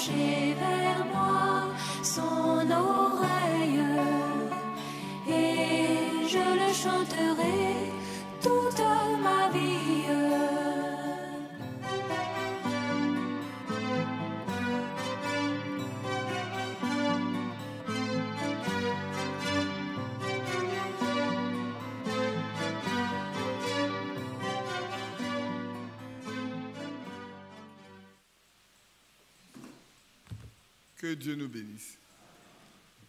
pencher vers moi son oreille, et je le chanterai toute ma vie. Que Dieu nous bénisse.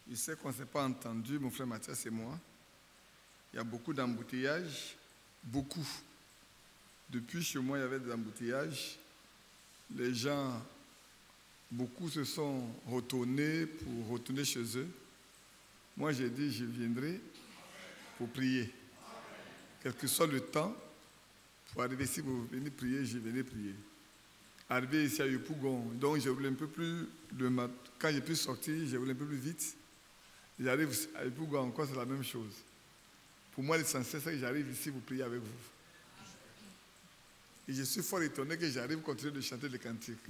Je sais qu'on ne s'est pas entendu, mon frère Mathias et moi. Il y a beaucoup d'embouteillages, beaucoup. Depuis chez moi, il y avait des embouteillages. Les gens, beaucoup se sont retournés pour retourner chez eux. Moi, j'ai dit, je viendrai pour prier. Quel que soit le temps, pour arriver ici, vous venez prier, je venais prier. Arrivé ici à Yopougon, donc j'ai voulu un peu plus, quand j'ai pu sortir, j'ai voulu un peu plus vite. J'arrive à Yopougon encore, c'est la même chose. Pour moi, l'essentiel, c'est que j'arrive ici pour prier avec vous. Et je suis fort étonné que j'arrive à continuer de chanter les cantiques.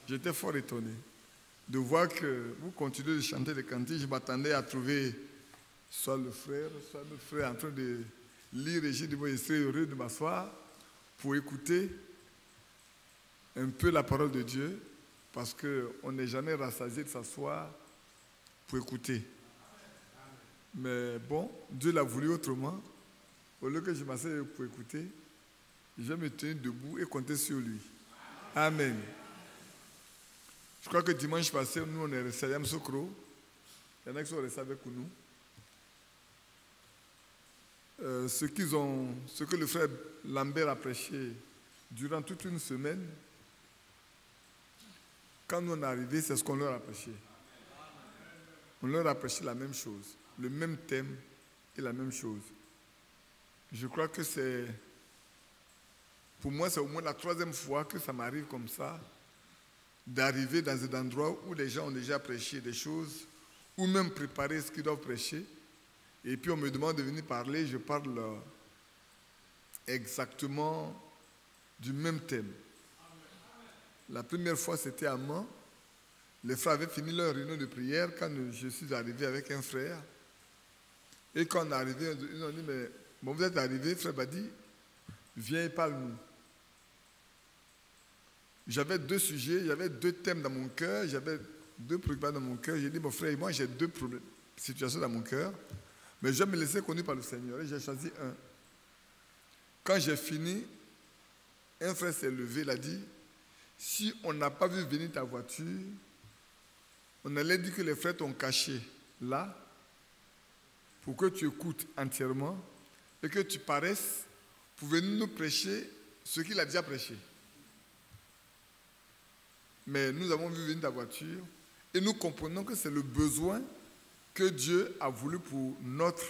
J'étais fort étonné de voir que vous continuez de chanter les cantiques. Je m'attendais à trouver soit le frère en train de lire, et j'ai dit, bon, je serais heureux de m'asseoir pour écouter un peu la parole de Dieu, parce qu'on n'est jamais rassasié de s'asseoir pour écouter. Mais bon, Dieu l'a voulu autrement. Au lieu que je m'asseye pour écouter, je vais me tenir debout et compter sur lui. Amen. Je crois que dimanche passé, nous, on est restés à Yamsokro. Il y en a qui sont restés avec nous. Ce que le frère Lambert a prêché durant toute une semaine, quand nous on est arrivés, c'est ce qu'on leur a prêché. On leur a prêché la même chose, le même thème et la même chose. Je crois que pour moi, c'est au moins la 3e fois que ça m'arrive comme ça, d'arriver dans un endroit où les gens ont déjà prêché des choses, ou même préparé ce qu'ils doivent prêcher. Et puis on me demande de venir parler, je parle exactement du même thème. La première fois, c'était à Mans. Les frères avaient fini leur réunion de prière quand je suis arrivé avec un frère. Et quand on est arrivé, ils ont dit, mais bon, vous êtes arrivé, frère Badi, viens et parle-nous. J'avais 2 sujets, j'avais 2 thèmes dans mon cœur, j'avais 2 préoccupations dans mon cœur. J'ai dit, mon frère, moi j'ai 2 situations dans mon cœur. Mais je vais me laisser conduire par le Seigneur. Et j'ai choisi un. Quand j'ai fini, un frère s'est levé, il a dit, si on n'a pas vu venir ta voiture, on allait dire que les frères t'ont caché là pour que tu écoutes entièrement et que tu paraisses pour venir nous prêcher ce qu'il a déjà prêché. Mais nous avons vu venir ta voiture et nous comprenons que c'est le besoin que Dieu a voulu pour notre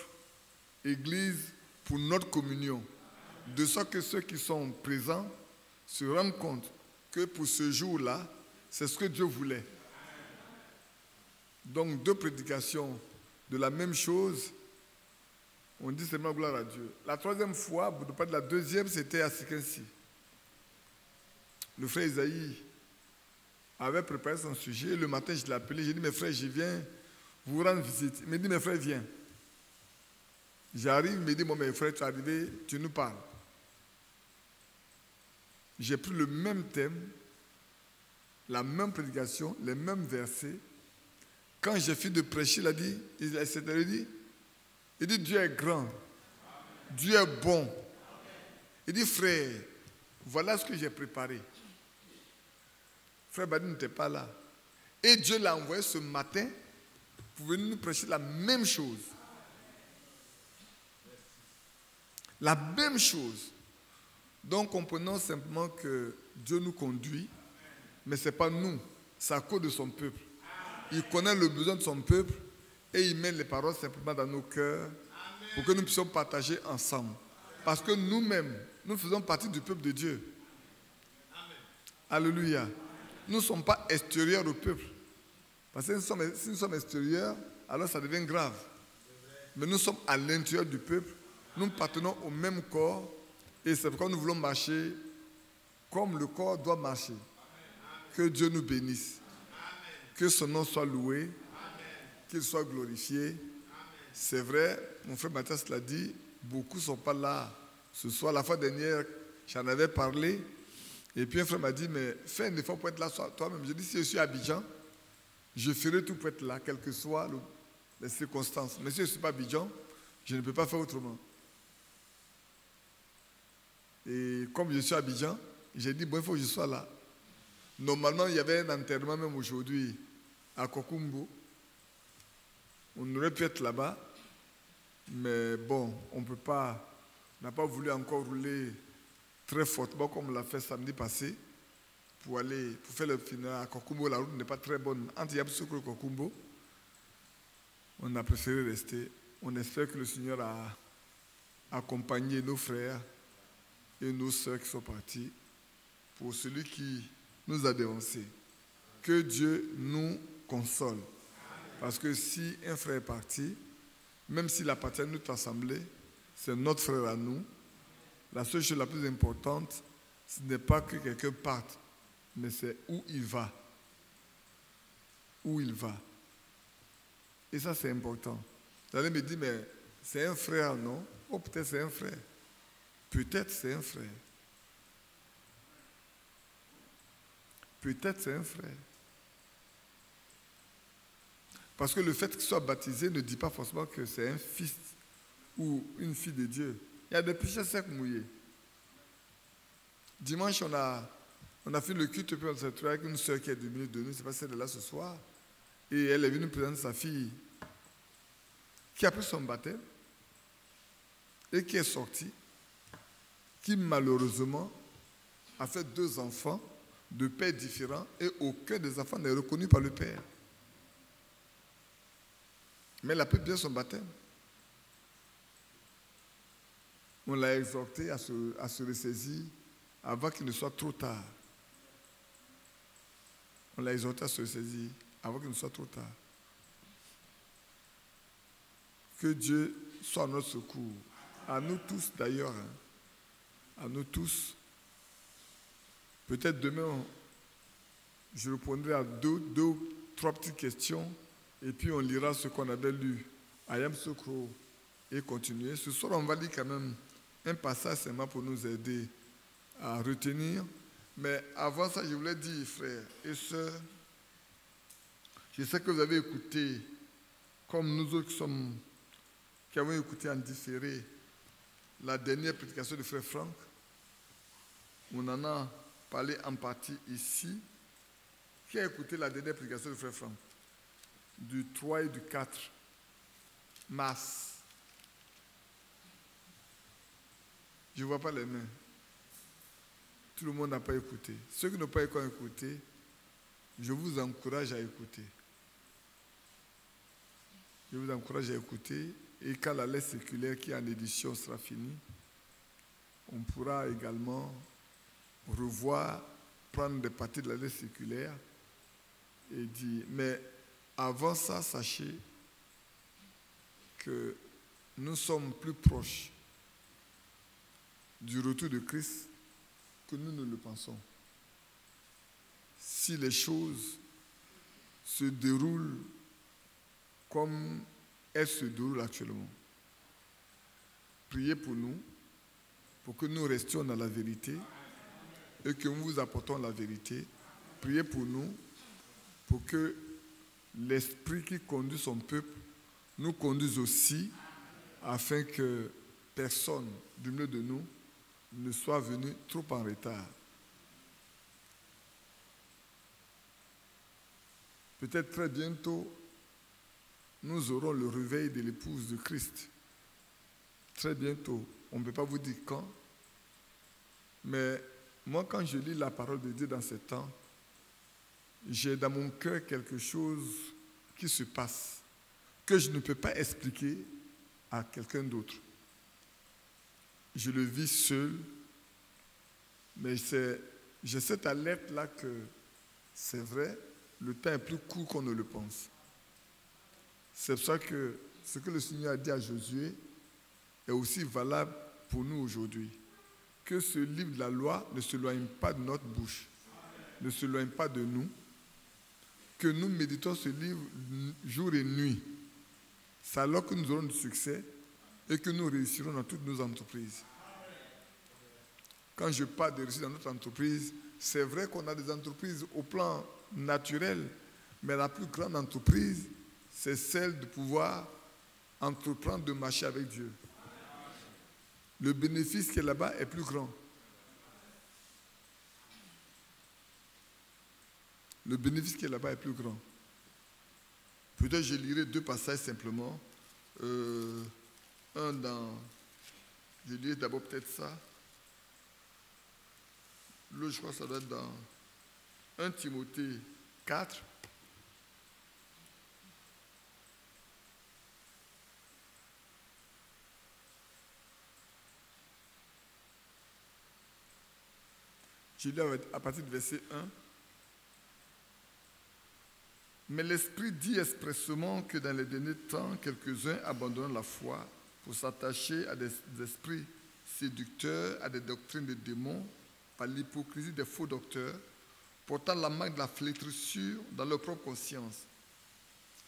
Église, pour notre communion. De sorte que ceux qui sont présents se rendent compte que pour ce jour-là, c'est ce que Dieu voulait. Donc 2 prédications de la même chose, on dit seulement gloire à Dieu. La 3e fois, pour ne pas de la 2e, c'était à Sikensi. Le frère Isaïe avait préparé son sujet. Le matin, je l'ai appelé, j'ai dit, mes frères, je viens vous rendre visite. Il me dit, mes frères, viens. J'arrive, il me dit, bon, mes frères, tu es arrivé, tu nous parles. J'ai pris le même thème, la même prédication, les mêmes versets. Quand j'ai fini de prêcher, il dit, Dieu est grand, Dieu est bon. Il dit, frère, voilà ce que j'ai préparé. Frère Badi n'était pas là. Et Dieu l'a envoyé ce matin pour venir nous prêcher la même chose. La même chose. Donc comprenons simplement que Dieu nous conduit, mais ce n'est pas nous, c'est à cause de son peuple. Il connaît le besoin de son peuple et il met les paroles simplement dans nos cœurs pour que nous puissions partager ensemble. Parce que nous-mêmes, nous faisons partie du peuple de Dieu. Alléluia. Nous ne sommes pas extérieurs au peuple. Parce que si nous sommes extérieurs, alors ça devient grave. Mais nous sommes à l'intérieur du peuple. Nous appartenons au même corps. Et c'est pourquoi nous voulons marcher comme le corps doit marcher. Que Dieu nous bénisse. Que son nom soit loué. Qu'il soit glorifié. C'est vrai, mon frère Mathias l'a dit, beaucoup ne sont pas là ce soir. La fois dernière, j'en avais parlé. Et puis un frère m'a dit, mais fais un effort pour être là toi-même. Je dis, si je suis à Abidjan, je ferai tout pour être là, quelles que soient les circonstances. Mais si je ne suis pas à Abidjan, je ne peux pas faire autrement. Et comme je suis à Abidjan, j'ai dit, bon, il faut que je sois là. Normalement, il y avait un enterrement même aujourd'hui à Kokumbo. On aurait pu être là-bas, mais bon, on ne peut pas, on n'a pas voulu encore rouler très fortement comme on l'a fait samedi passé pour faire le funérail à Kokumbo. La route n'est pas très bonne. Entre Yabsoukro et Kokumbo, on a préféré rester. On espère que le Seigneur a accompagné nos frères et nos sœurs qui sont partis pour celui qui nous a dévancés. Que Dieu nous console. Parce que si un frère est parti, même s'il appartient à notre assemblée, c'est notre frère à nous. La seule chose la plus importante, ce n'est pas que quelqu'un parte, mais c'est où il va. Où il va. Et ça, c'est important. Vous allez me dire, mais c'est un frère, non? Oh, peut-être c'est un frère. Peut-être c'est un frère. Peut-être c'est un frère. Parce que le fait qu'il soit baptisé ne dit pas forcément que c'est un fils ou une fille de Dieu. Il y a des péchés secs mouillés. Dimanche, on a fait le culte, puis on s'est trouvé avec une soeur qui est devenue de nous, c'est pas celle là ce soir. Et elle est venue présenter sa fille qui a pris son baptême et qui est sortie, qui malheureusement a fait 2 enfants de pères différents et aucun des enfants n'est reconnu par le père. Mais elle a pris bien son baptême. On l'a exhorté à se ressaisir avant qu'il ne soit trop tard. On l'a exhorté à se ressaisir avant qu'il ne soit trop tard. Que Dieu soit à notre secours. À nous tous d'ailleurs. À nous tous. Peut-être demain, je répondrai à 2 ou 3 petites questions et puis on lira ce qu'on avait lu à Yamsoukro et continuer. Ce soir, on va lire quand même un passage seulement pour nous aider à retenir. Mais avant ça, je voulais dire, frères et sœurs, je sais que vous avez écouté, comme nous autres qui avons écouté en différé, la dernière prédication de frère Franck. On en a parlé en partie ici. Qui a écouté la dernière prédication de frère Franck? Du 3 et du 4 mars. Je ne vois pas les mains. Tout le monde n'a pas écouté. Ceux qui n'ont pas encore écouté, je vous encourage à écouter. Je vous encourage à écouter. Et quand la lettre circulaire qui est en édition sera finie, on pourra également revoir, prendre des parties de la lettre circulaire et dire, mais avant ça, sachez que nous sommes plus proches du retour de Christ que nous ne le pensons. Si les choses se déroulent comme elles se déroulent actuellement, priez pour nous, pour que nous restions dans la vérité et que nous vous apportons la vérité. Priez pour nous, pour que l'Esprit qui conduit son peuple nous conduise aussi, afin que personne du milieu de nous ne soit venu trop en retard. Peut-être très bientôt, nous aurons le réveil de l'épouse de Christ. Très bientôt. On ne peut pas vous dire quand. Mais moi, quand je lis la parole de Dieu dans ces temps, j'ai dans mon cœur quelque chose qui se passe, que je ne peux pas expliquer à quelqu'un d'autre. Je le vis seul, mais j'ai cette alerte-là que c'est vrai, le temps est plus court qu'on ne le pense. C'est pour ça que ce que le Seigneur a dit à Josué est aussi valable pour nous aujourd'hui. que ce livre de la loi ne s'éloigne pas de notre bouche, ne s'éloigne pas de nous, que nous méditons ce livre jour et nuit. C'est alors que nous aurons du succès et que nous réussirons dans toutes nos entreprises. Quand je parle de réussite dans notre entreprise, c'est vrai qu'on a des entreprises au plan naturel, mais la plus grande entreprise, c'est celle de pouvoir entreprendre de marcher avec Dieu. Le bénéfice qui est là-bas est plus grand. Le bénéfice qui est là-bas est plus grand. Peut-être je lirai 2 passages simplement. Je lirai d'abord peut-être ça. L'autre, je crois que ça doit être dans 1 Timothée 4. Je lis à partir du verset 1. Mais l'Esprit dit expressément que dans les derniers temps, quelques-uns abandonnent la foi pour s'attacher à des esprits séducteurs, à des doctrines de démons, par l'hypocrisie des faux docteurs, portant la marque de la flétrissure dans leur propre conscience.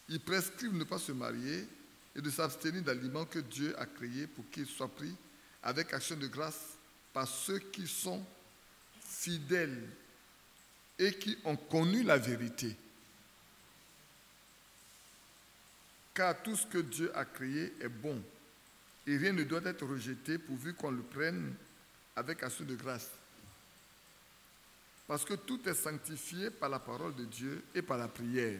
Ils prescrivent de ne pas se marier et de s'abstenir d'aliments que Dieu a créés pour qu'ils soient pris avec action de grâce par ceux qui sont fidèles et qui ont connu la vérité. Car tout ce que Dieu a créé est bon, et rien ne doit être rejeté pourvu qu'on le prenne avec action de grâce. Parce que tout est sanctifié par la parole de Dieu et par la prière.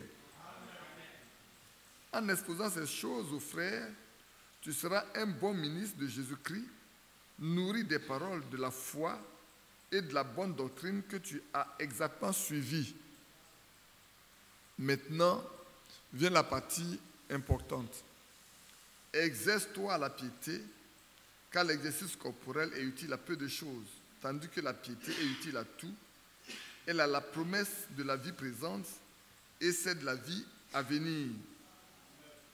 En exposant ces choses aux frères, tu seras un bon ministre de Jésus-Christ, nourri des paroles de la foi et de la bonne doctrine que tu as exactement suivie. Maintenant, vient la partie importante. Exerce-toi à la piété, car l'exercice corporel est utile à peu de choses, tandis que la piété est utile à tout. Elle a la promesse de la vie présente et celle de la vie à venir.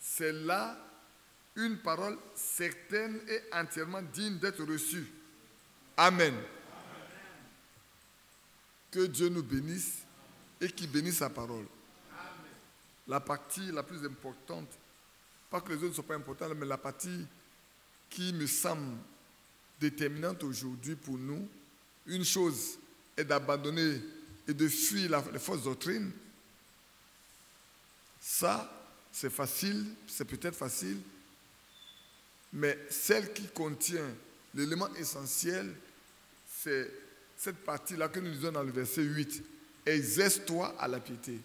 C'est là une parole certaine et entièrement digne d'être reçue. Amen. Que Dieu nous bénisse et qu'il bénisse sa parole. La partie la plus importante, pas que les autres ne soient pas importantes, mais la partie qui me semble déterminante aujourd'hui pour nous, une chose est d'abandonner et de fuir les fausses doctrines. Ça, c'est facile, c'est peut-être facile, mais celle qui contient l'élément essentiel, c'est cette partie-là que nous lisons dans le verset 8. Exerce-toi à la piété.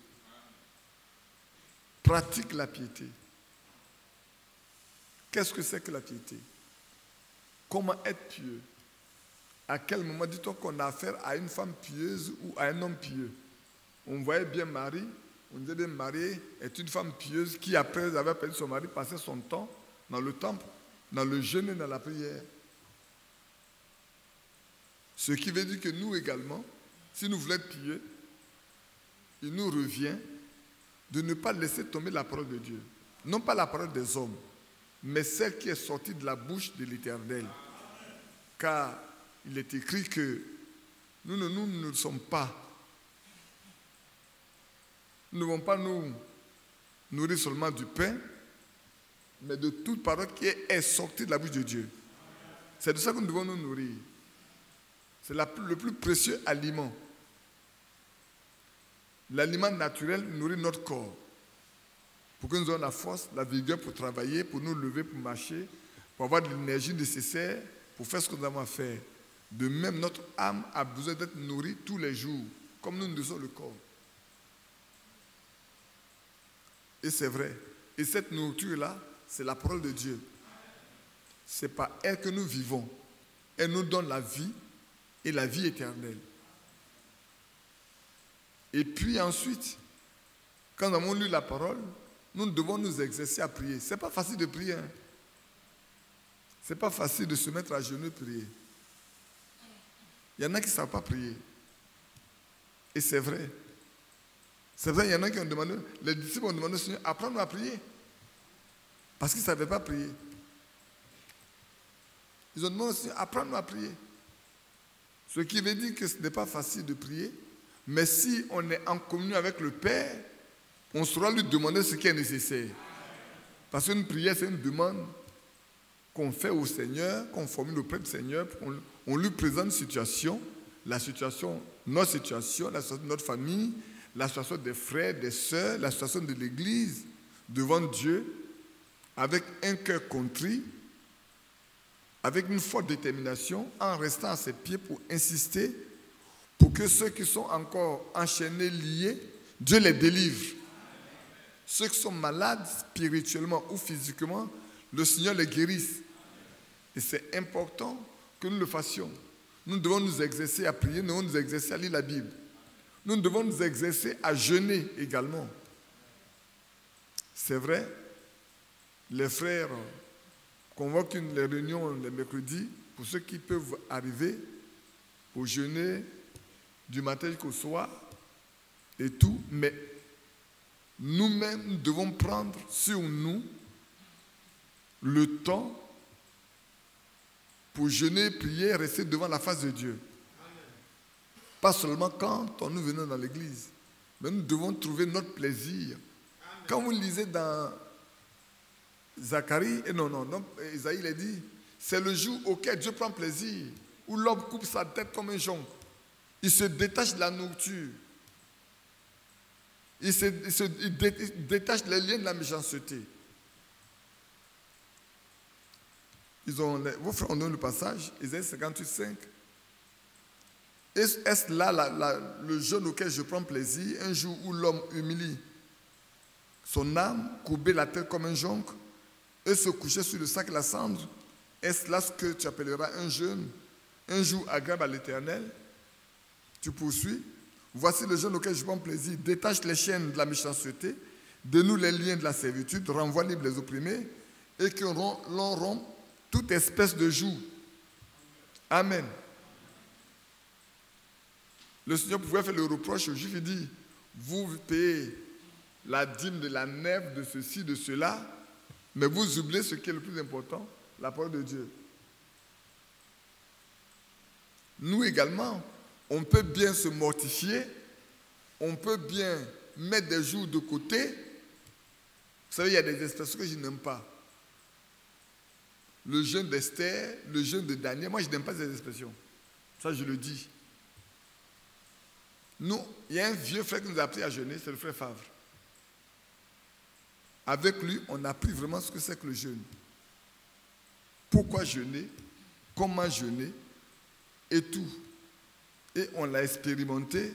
Pratique la piété. Qu'est-ce que c'est que la piété? Comment être pieux? À quel moment dit-on qu'on a affaire à une femme pieuse ou à un homme pieux? On voyait bien Marie, on disait que Marie est une femme pieuse qui, après avoir perdu son mari, passait son temps dans le temple, dans le jeûne et dans la prière. Ce qui veut dire que nous également, si nous voulons être pieux, il nous revient de ne pas laisser tomber la parole de Dieu. Non pas la parole des hommes, mais celle qui est sortie de la bouche de l'Éternel. Car il est écrit que nous ne sommes pas, nous ne devons pas nous nourrir seulement du pain, mais de toute parole qui est sortie de la bouche de Dieu. C'est de ça que nous devons nous nourrir. C'est le plus précieux aliment. L'aliment naturel nourrit notre corps pour que nous ayons la force, la vigueur pour travailler, pour nous lever, pour marcher, pour avoir de l'énergie nécessaire pour faire ce que nous avons à faire. De même, notre âme a besoin d'être nourrie tous les jours, comme nous nourrissons le corps. Et c'est vrai. Et cette nourriture-là, c'est la parole de Dieu. C'est par elle que nous vivons. Elle nous donne la vie et la vie éternelle. Et puis ensuite, quand nous avons lu la parole, nous devons nous exercer à prier. Ce n'est pas facile de prier. Hein? Ce n'est pas facile de se mettre à genoux et prier. Il y en a qui ne savent pas prier. Et c'est vrai. C'est vrai, il y en a qui ont demandé, les disciples ont demandé au Seigneur, apprends-nous à prier. Parce qu'ils ne savaient pas prier. Ils ont demandé au Seigneur, apprends-nous à prier. Ce qui veut dire que ce n'est pas facile de prier, mais si on est en communion avec le Père, on saura lui demander ce qui est nécessaire. Parce qu'une prière, c'est une demande qu'on fait au Seigneur, qu'on formule auprès du Seigneur, on lui présente une situation, la situation, la situation de notre famille, la situation des frères, des sœurs, la situation de l'Église, devant Dieu, avec un cœur contrit, avec une forte détermination, en restant à ses pieds pour insister, pour que ceux qui sont encore enchaînés, liés, Dieu les délivre. Ceux qui sont malades spirituellement ou physiquement, le Seigneur les guérisse. Et c'est important que nous le fassions. Nous devons nous exercer à prier, nous devons nous exercer à lire la Bible. Nous devons nous exercer à jeûner également. C'est vrai, les frères convoquent les réunions les mercredis pour ceux qui peuvent arriver pour jeûner du matin jusqu'au soir et tout, mais nous-mêmes, nous devons prendre sur nous le temps pour jeûner, prier, rester devant la face de Dieu. Pas seulement quand nous venons dans l'église, mais nous devons trouver notre plaisir. Quand vous lisez dans Zacharie, Isaïe, il a dit, c'est le jour auquel Dieu prend plaisir, où l'homme coupe sa tête comme un jonc. Il se détache de la nourriture. Il détache les liens de la méchanceté. Vos frères ont donné le passage, Isaïe 58:5. Est-ce là le jeûne auquel je prends plaisir, un jour où l'homme humilie son âme, courber la tête comme un jonc, et se coucher sur le sac et la cendre? Est-ce là ce que tu appelleras un jeûne, un jour agréable à l'Éternel? Tu poursuis. Voici le jeûne auquel je prends plaisir. Détache les chaînes de la méchanceté, dénoue les liens de la servitude, renvoie libre les opprimés, et que l'on rompt toute espèce de joug. Amen. Le Seigneur pouvait faire le reproche aux Juifs, il dit, vous payez la dîme de la nèfre, de ceci, de cela, mais vous oubliez ce qui est le plus important, la parole de Dieu. Nous également, on peut bien se mortifier, on peut bien mettre des jours de côté. Vous savez, il y a des expressions que je n'aime pas. Le jeûne d'Esther, le jeûne de Daniel, moi je n'aime pas ces expressions. Ça je le dis. Nous, il y a un vieux frère qui nous a appris à jeûner, c'est le frère Favre. Avec lui, on a appris vraiment ce que c'est que le jeûne. Pourquoi jeûner, comment jeûner et tout. Et on l'a expérimenté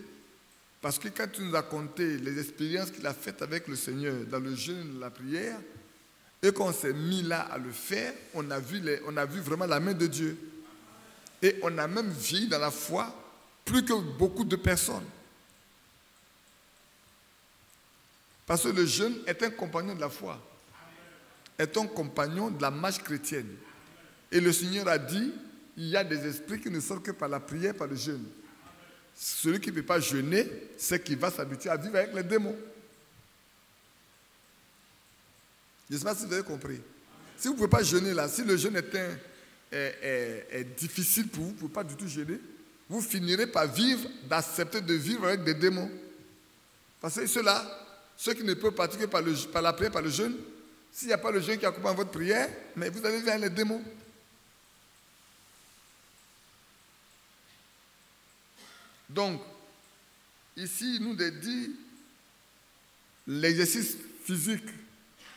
parce que quand tu nous as conté les expériences qu'il a faites avec le Seigneur dans le jeûne, la prière, et qu'on s'est mis là à le faire, on a vu vraiment la main de Dieu. Et on a même vieilli dans la foi plus que beaucoup de personnes. Parce que le jeûne est un compagnon de la foi, est un compagnon de la marche chrétienne. Et le Seigneur a dit, il y a des esprits qui ne sortent que par la prière, par le jeûne. Celui qui ne peut pas jeûner, c'est qu'il va s'habituer à vivre avec les démons. Je ne sais pas si vous avez compris. Si vous ne pouvez pas jeûner là, si le jeûne est difficile pour vous, vous ne pouvez pas du tout jeûner, vous finirez par d'accepter de vivre avec des démons. Parce que ceux qui ne peuvent pratiquer par la prière, par le jeûne, s'il n'y a pas le jeûne qui accompagne votre prière, mais vous allez vivre avec les démons. Donc, ici, il nous est dit l'exercice physique.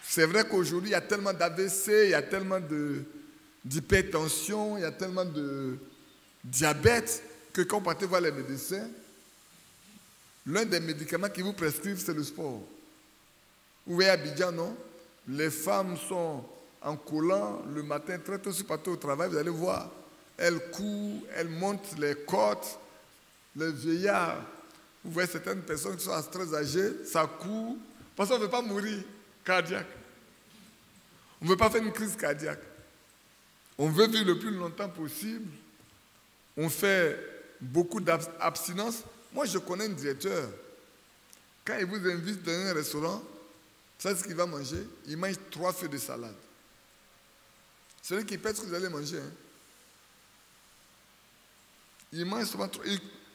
C'est vrai qu'aujourd'hui, il y a tellement d'AVC, il y a tellement d'hypertension, il y a tellement de diabète, que quand vous partez voir les médecins, l'un des médicaments qu'ils vous prescrivent, c'est le sport. Vous voyez à Abidjan, non? Les femmes sont en collant le matin, très tôt, si vous partez au travail, vous allez voir. Elles courent, elles montent les côtes. Les vieillards, vous voyez certaines personnes qui sont très âgées, ça court, parce qu'on ne veut pas mourir cardiaque. On ne veut pas faire une crise cardiaque. On veut vivre le plus longtemps possible. On fait beaucoup d'abstinence. Moi, je connais un directeur. Quand il vous invite dans un restaurant, vous savez ce qu'il va manger? Il mange 3 feuilles de salade. Celui qui pèse ce que vous allez manger. Hein. Il mange souvent trop.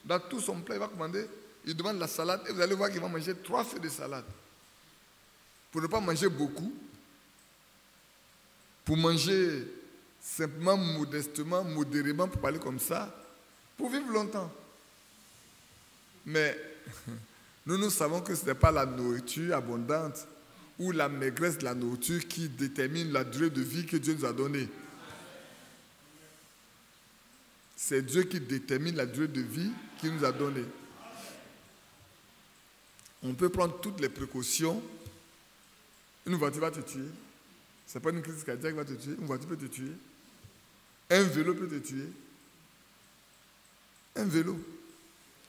Dans tout son plat, il va commander, il demande la salade et vous allez voir qu'il va manger 3 feuilles de salade. Pour ne pas manger beaucoup, pour manger simplement, modestement, modérément, pour parler comme ça, pour vivre longtemps. Mais nous savons que ce n'est pas la nourriture abondante ou la maigresse de la nourriture qui détermine la durée de vie que Dieu nous a donnée. C'est Dieu qui détermine la durée de vie qu'il nous a donnée. On peut prendre toutes les précautions. Une voiture va te tuer. Ce n'est pas une crise cardiaque qui va te tuer. Une voiture peut te tuer. Un vélo peut te tuer. Un vélo.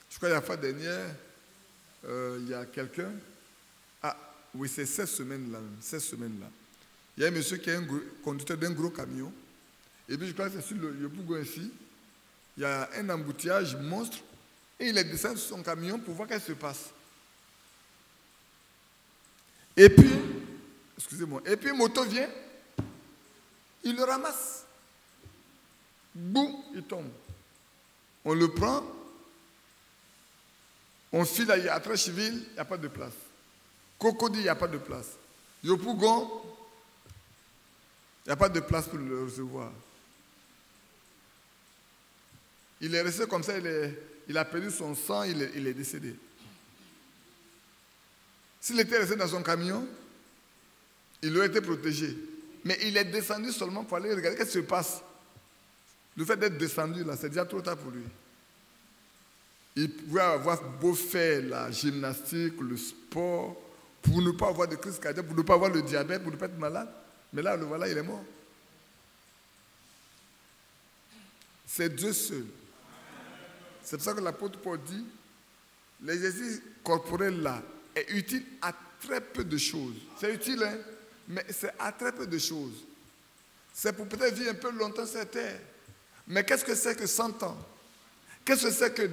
Je crois que la fois dernière, il y a quelqu'un. Ah, oui, c'est cette semaine-là. Il y a un monsieur qui est un conducteur d'un gros camion. Et puis je crois que c'est sur le Pougon ici. Il y a un embouteillage monstre. Et il est descendu sur son camion pour voir qu'est-ce qui se passe. Et puis, excusez-moi, et puis moto vient. Il le ramasse. Boum, il tombe. On le prend. On file à Trècheville, il n'y a pas de place. Cocody, il n'y a pas de place. Yopougon, il n'y a pas de place pour le recevoir. Il est resté comme ça, il a perdu son sang, il est décédé. S'il était resté dans son camion, il aurait été protégé. Mais il est descendu seulement pour aller regarder qu'est-ce qui se passe. Le fait d'être descendu, là, c'est déjà trop tard pour lui. Il pouvait avoir beau faire la gymnastique, le sport, pour ne pas avoir de crise cardiaque, pour ne pas avoir le diabète, pour ne pas être malade. Mais là, le voilà, il est mort. C'est Dieu seul. C'est pour ça que l'apôtre Paul dit, l'exercice corporel là est utile à très peu de choses. C'est utile, hein, mais c'est à très peu de choses. C'est pour peut-être vivre un peu longtemps sur terre. Mais qu'est-ce que c'est que 100 ans? Qu'est-ce que c'est que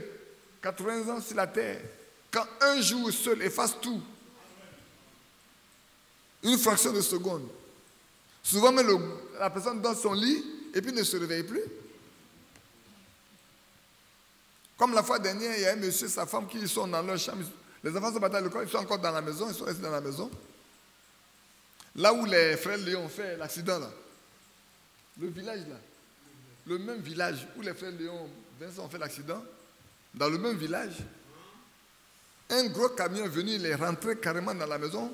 80 ans sur la terre? Quand un jour seul efface tout. Une fraction de seconde. Souvent, même la personne dans son lit et puis ne se réveille plus. Comme la fois dernière, il y a un monsieur et sa femme qui sont dans leur chambre. Les enfants sont partis à l'école, ils sont encore dans la maison, ils sont restés dans la maison. Là où les frères Léon ont fait l'accident, là. Le village, là. Le même village où les frères Léon Vincent ont fait l'accident. Dans le même village. Un gros camion est venu, il est rentré carrément dans la maison.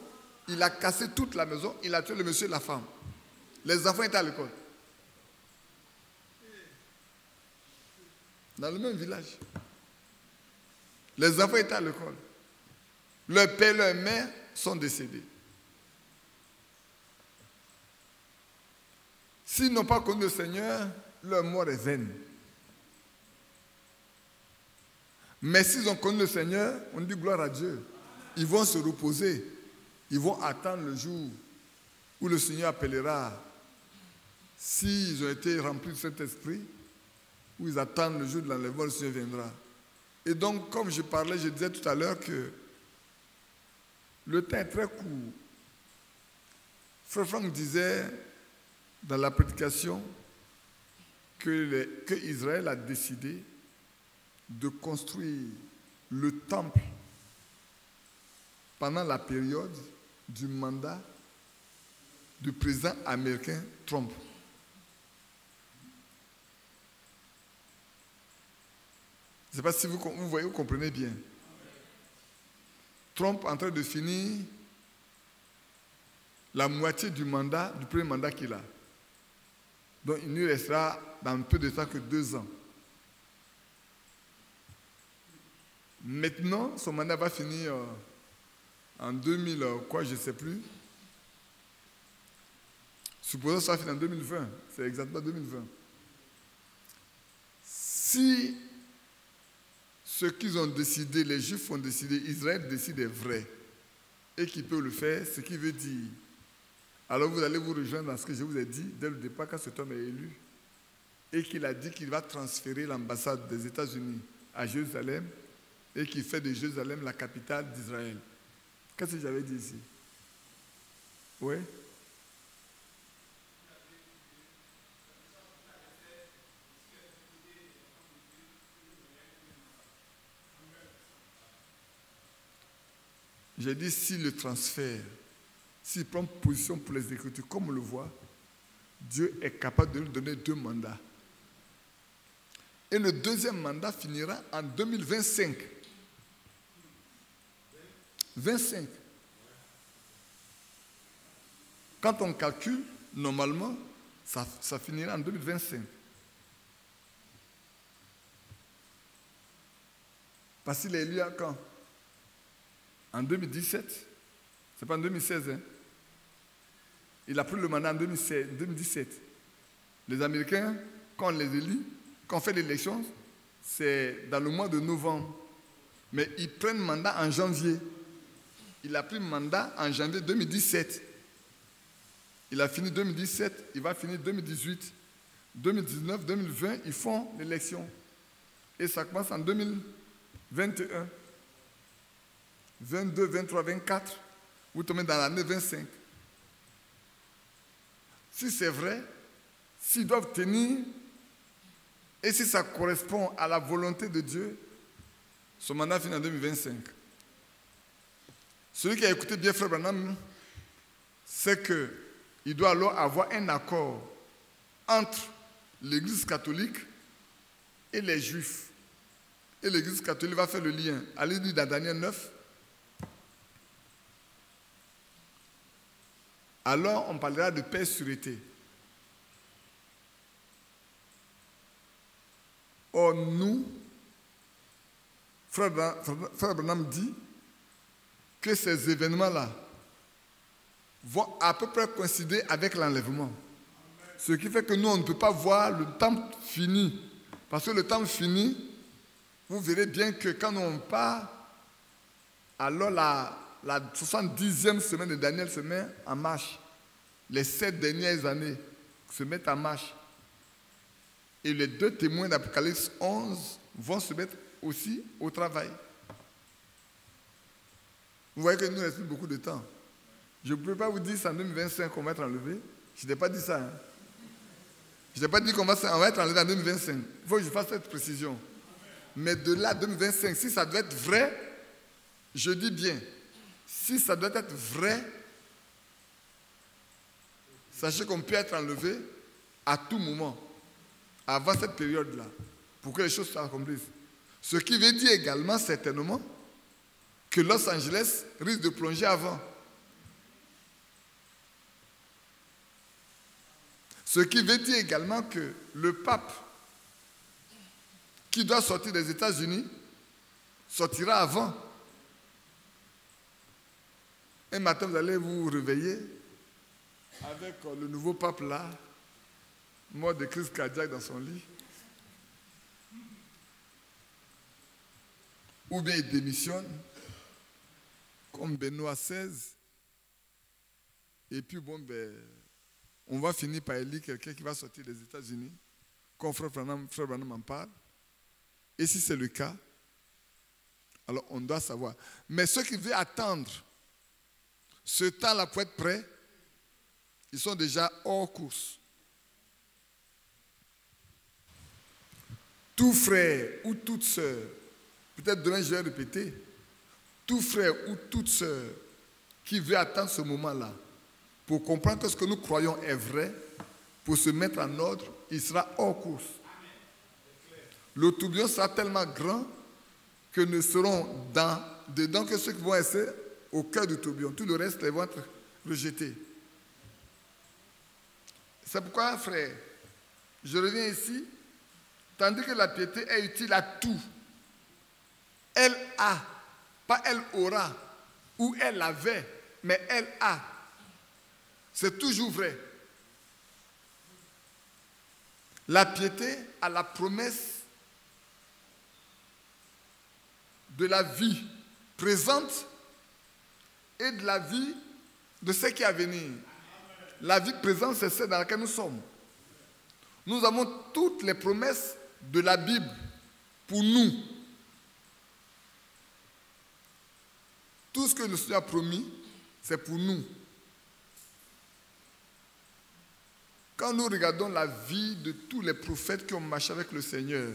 Il a cassé toute la maison, il a tué le monsieur et la femme. Les enfants étaient à l'école. Dans le même village. Les enfants étaient à l'école. Leur père et leur mère sont décédés. S'ils n'ont pas connu le Seigneur, leur mort est vaine. Mais s'ils ont connu le Seigneur, on dit gloire à Dieu. Ils vont se reposer. Ils vont attendre le jour où le Seigneur appellera. S'ils ont été remplis de Saint-Esprit, où ils attendent le jour de l'enlèvement, le Seigneur viendra. Et donc, comme je parlais, je disais tout à l'heure que le temps est très court. Frère Franck disait dans la prédication que Israël a décidé de construire le temple pendant la période du mandat du président américain Trump. Je ne sais pas si vous voyez, vous comprenez bien. Trump est en train de finir la moitié du mandat, du premier mandat qu'il a. Donc il ne restera dans peu de temps que 2 ans. Maintenant, son mandat va finir en 2000, je ne sais plus. Supposons que ça va finir en 2020. C'est exactement 2020. Si ce qu'ils ont décidé, les Juifs ont décidé, Israël décide est vrai, et qu'il peut le faire, ce qui veut dire, alors vous allez vous rejoindre dans ce que je vous ai dit dès le départ quand cet homme est élu, et qu'il a dit qu'il va transférer l'ambassade des États-Unis à Jérusalem, et qu'il fait de Jérusalem la capitale d'Israël. Qu'est-ce que j'avais dit ici? Oui? j'ai dit si le transfert, s'il prend position pour les Écritures, comme on le voit, Dieu est capable de nous donner 2 mandats. Et le 2e mandat finira en 2025. 25. Quand on calcule, normalement, ça finira en 2025. Parce qu'il est élu à quand? En 2017. C'est pas en 2016. Hein? Il a pris le mandat en 2017. Les Américains, quand on les élit, quand on fait l'élection, c'est dans le mois de novembre. Mais ils prennent mandat en janvier. Il a pris mandat en janvier 2017. Il a fini 2017, il va finir 2018. 2019, 2020, ils font l'élection. Et ça commence en 2021. 22, 23, 24. Vous tombez dans l'année 25. Si c'est vrai, s'ils doivent tenir, et si ça correspond à la volonté de Dieu, son mandat finit en 2025. Celui qui a écouté bien Frère Branham, c'est qu'il doit alors avoir un accord entre l'Église catholique et les Juifs. Et l'Église catholique va faire le lien. Allez lire dans Daniel 9. Alors on parlera de paix et sûreté. Or nous, Frère Branham dit que ces événements-là vont à peu près coïncider avec l'enlèvement. Ce qui fait que nous, on ne peut pas voir le temps fini. Parce que le temps fini, vous verrez bien que quand on part, alors la 70e semaine de Daniel se met en marche. Les 7 dernières années se mettent en marche. Et les 2 témoins d'Apocalypse 11 vont se mettre aussi au travail. Vous voyez que nous restons beaucoup de temps. Je ne peux pas vous dire c'est en 2025 qu'on va être enlevé. Je n'ai pas dit ça. Hein. Je n'ai pas dit qu'on va être enlevé en 2025. Il faut que je fasse cette précision. Mais de là, 2025, si ça doit être vrai, je dis bien, si ça doit être vrai, sachez qu'on peut être enlevé à tout moment, avant cette période-là, pour que les choses s'accomplissent. Ce qui veut dire également, certainement, que Los Angeles risque de plonger avant. Ce qui veut dire également que le pape qui doit sortir des États-Unis sortira avant. Un matin, vous allez vous réveiller avec le nouveau pape là, mort de crise cardiaque dans son lit. Ou bien il démissionne, comme Benoît XVI. Et puis bon, on va finir par élire quelqu'un qui va sortir des États-Unis, comme Frère Branham en parle. Et si c'est le cas, alors on doit savoir. Mais ceux qui veulent attendre ce temps-là pour être prêts, ils sont déjà hors course. Tout frère ou toute sœur, peut-être demain je vais répéter, tout frère ou toute sœur qui veut attendre ce moment-là pour comprendre que ce que nous croyons est vrai, pour se mettre en ordre, il sera hors course. Le tourbillon sera tellement grand que ne seront dedans que ceux qui vont rester au cœur du tourbillon. Tout le reste, ils vont être rejetés. C'est pourquoi, frère, je reviens ici, tandis que la piété est utile à tout. Elle a, pas elle aura, ou elle avait, mais elle a. C'est toujours vrai. La piété a la promesse de la vie présente et de la vie de ce qui est à venir. La vie présente, c'est celle dans laquelle nous sommes. Nous avons toutes les promesses de la Bible pour nous. Tout ce que le Seigneur a promis, c'est pour nous. Quand nous regardons la vie de tous les prophètes qui ont marché avec le Seigneur,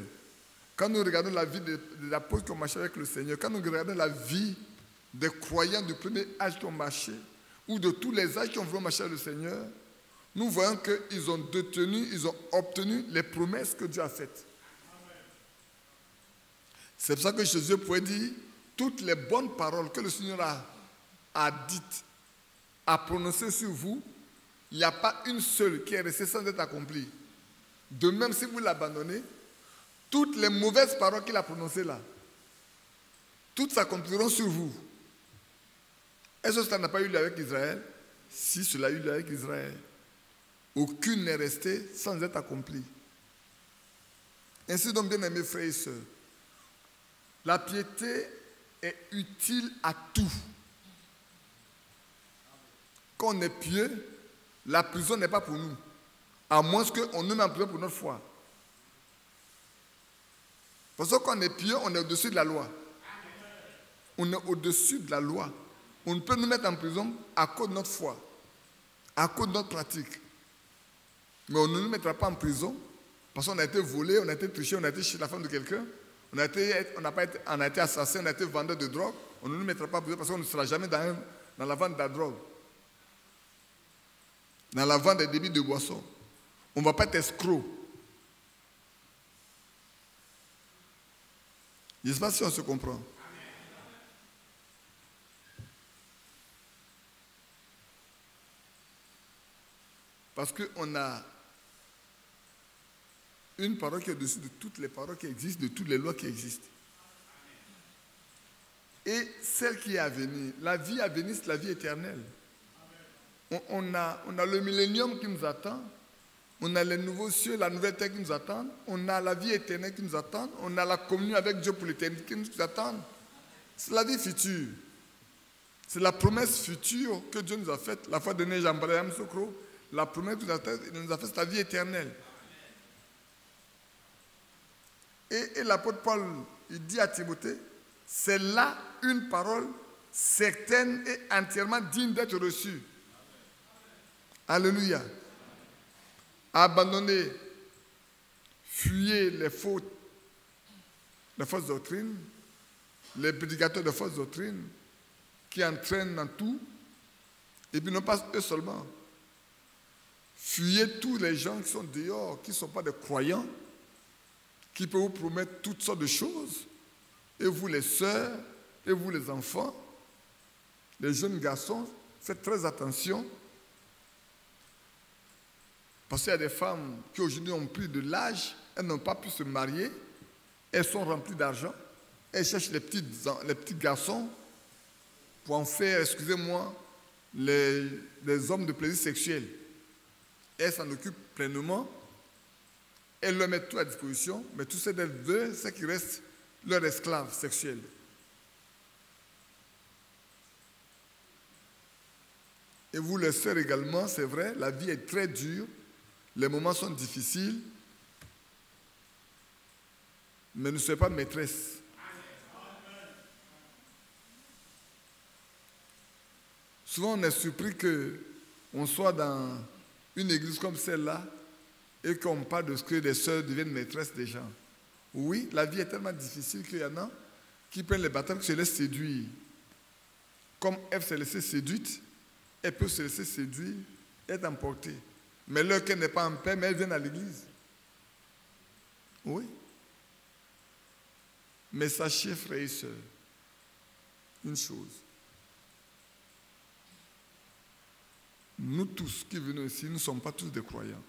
quand nous regardons la vie des apôtres qui ont marché avec le Seigneur, quand nous regardons la vie des croyants du premier âge qui ont marché, ou de tous les âges qui ont voulu marcher avec le Seigneur, nous voyons qu'ils ont ils ont obtenu les promesses que Dieu a faites. C'est pour ça que Jésus pouvait dire, toutes les bonnes paroles que le Seigneur a dites, a prononcées sur vous, il n'y a pas une seule qui est restée sans être accomplie. De même, si vous l'abandonnez, toutes les mauvaises paroles qu'il a prononcées là, toutes s'accompliront sur vous. Est-ce que ça n'a pas eu lieu avec Israël? Si, cela a eu lieu avec Israël. Aucune n'est restée sans être accomplie. Ainsi donc, bien aimés frères et sœurs, la piété est utile à tout. Quand on est pieux, la prison n'est pas pour nous, à moins qu'on nous mette en prison pour notre foi. Parce que quand on est pieux, on est au-dessus de la loi. On est au-dessus de la loi. On ne peut nous mettre en prison à cause de notre foi, à cause de notre pratique. Mais on ne nous mettra pas en prison parce qu'on a été volé, on a été triché, on a été chez la femme de quelqu'un, on a été assassin, on a été vendeur de drogue. On ne nous mettra pas en prison parce qu'on ne sera jamais dans la vente de la drogue, dans la vente des débits de boissons. On ne va pas être escroc. Je ne sais pas si on se comprend. Parce qu'on a une parole qui est au-dessus de toutes les paroles qui existent, de toutes les lois qui existent. Et celle qui est à venir, la vie à venir, c'est la vie éternelle. On a le millénium qui nous attend, on a les nouveaux cieux, la nouvelle terre qui nous attendent, on a la vie éternelle qui nous attend, on a la communion avec Dieu pour l'éternité qui nous attend. C'est la vie future. C'est la promesse future que Dieu nous a faite. La fois dernière, Jean-Briam Sokro, la promesse qu'il nous a faite, c'est la vie éternelle. Et l'apôtre Paul, il dit à Timothée, c'est là une parole certaine et entièrement digne d'être reçue. Alléluia. Abandonnez, fuyez les fausses doctrines, les prédicateurs de fausses doctrines qui entraînent dans tout, et puis non pas eux seulement. Fuyez tous les gens qui sont dehors, qui ne sont pas des croyants, qui peuvent vous promettre toutes sortes de choses. Et vous les sœurs, et vous les enfants, les jeunes garçons, faites très attention. Parce qu'il y a des femmes qui aujourd'hui ont pris de l'âge, elles n'ont pas pu se marier, elles sont remplies d'argent, elles cherchent les petits garçons pour en faire, excusez-moi, les hommes de plaisir sexuel. Elles s'en occupent pleinement, elles leur mettent tout à disposition, mais tout ce qu'elles veulent, c'est qu'ils restent leurs esclaves sexuels. Et vous les sœurs également, c'est vrai, la vie est très dure, les moments sont difficiles, mais ne soyez pas maîtresse. Souvent, on est surpris qu'on soit dans une église comme celle-là et qu'on parle de ce que les sœurs deviennent maîtresses des gens. Oui, la vie est tellement difficile qu'il y en a qui prennent les bâtons, qui se laissent séduire. Comme Ève s'est laissée séduite, elle peut se laisser séduire, être emportée. Mais leur cœur n'est pas en paix, mais elles viennent à l'église. Oui. Mais sachez, frères et sœurs, une chose. Nous tous qui venons ici, nous ne sommes pas tous des croyants.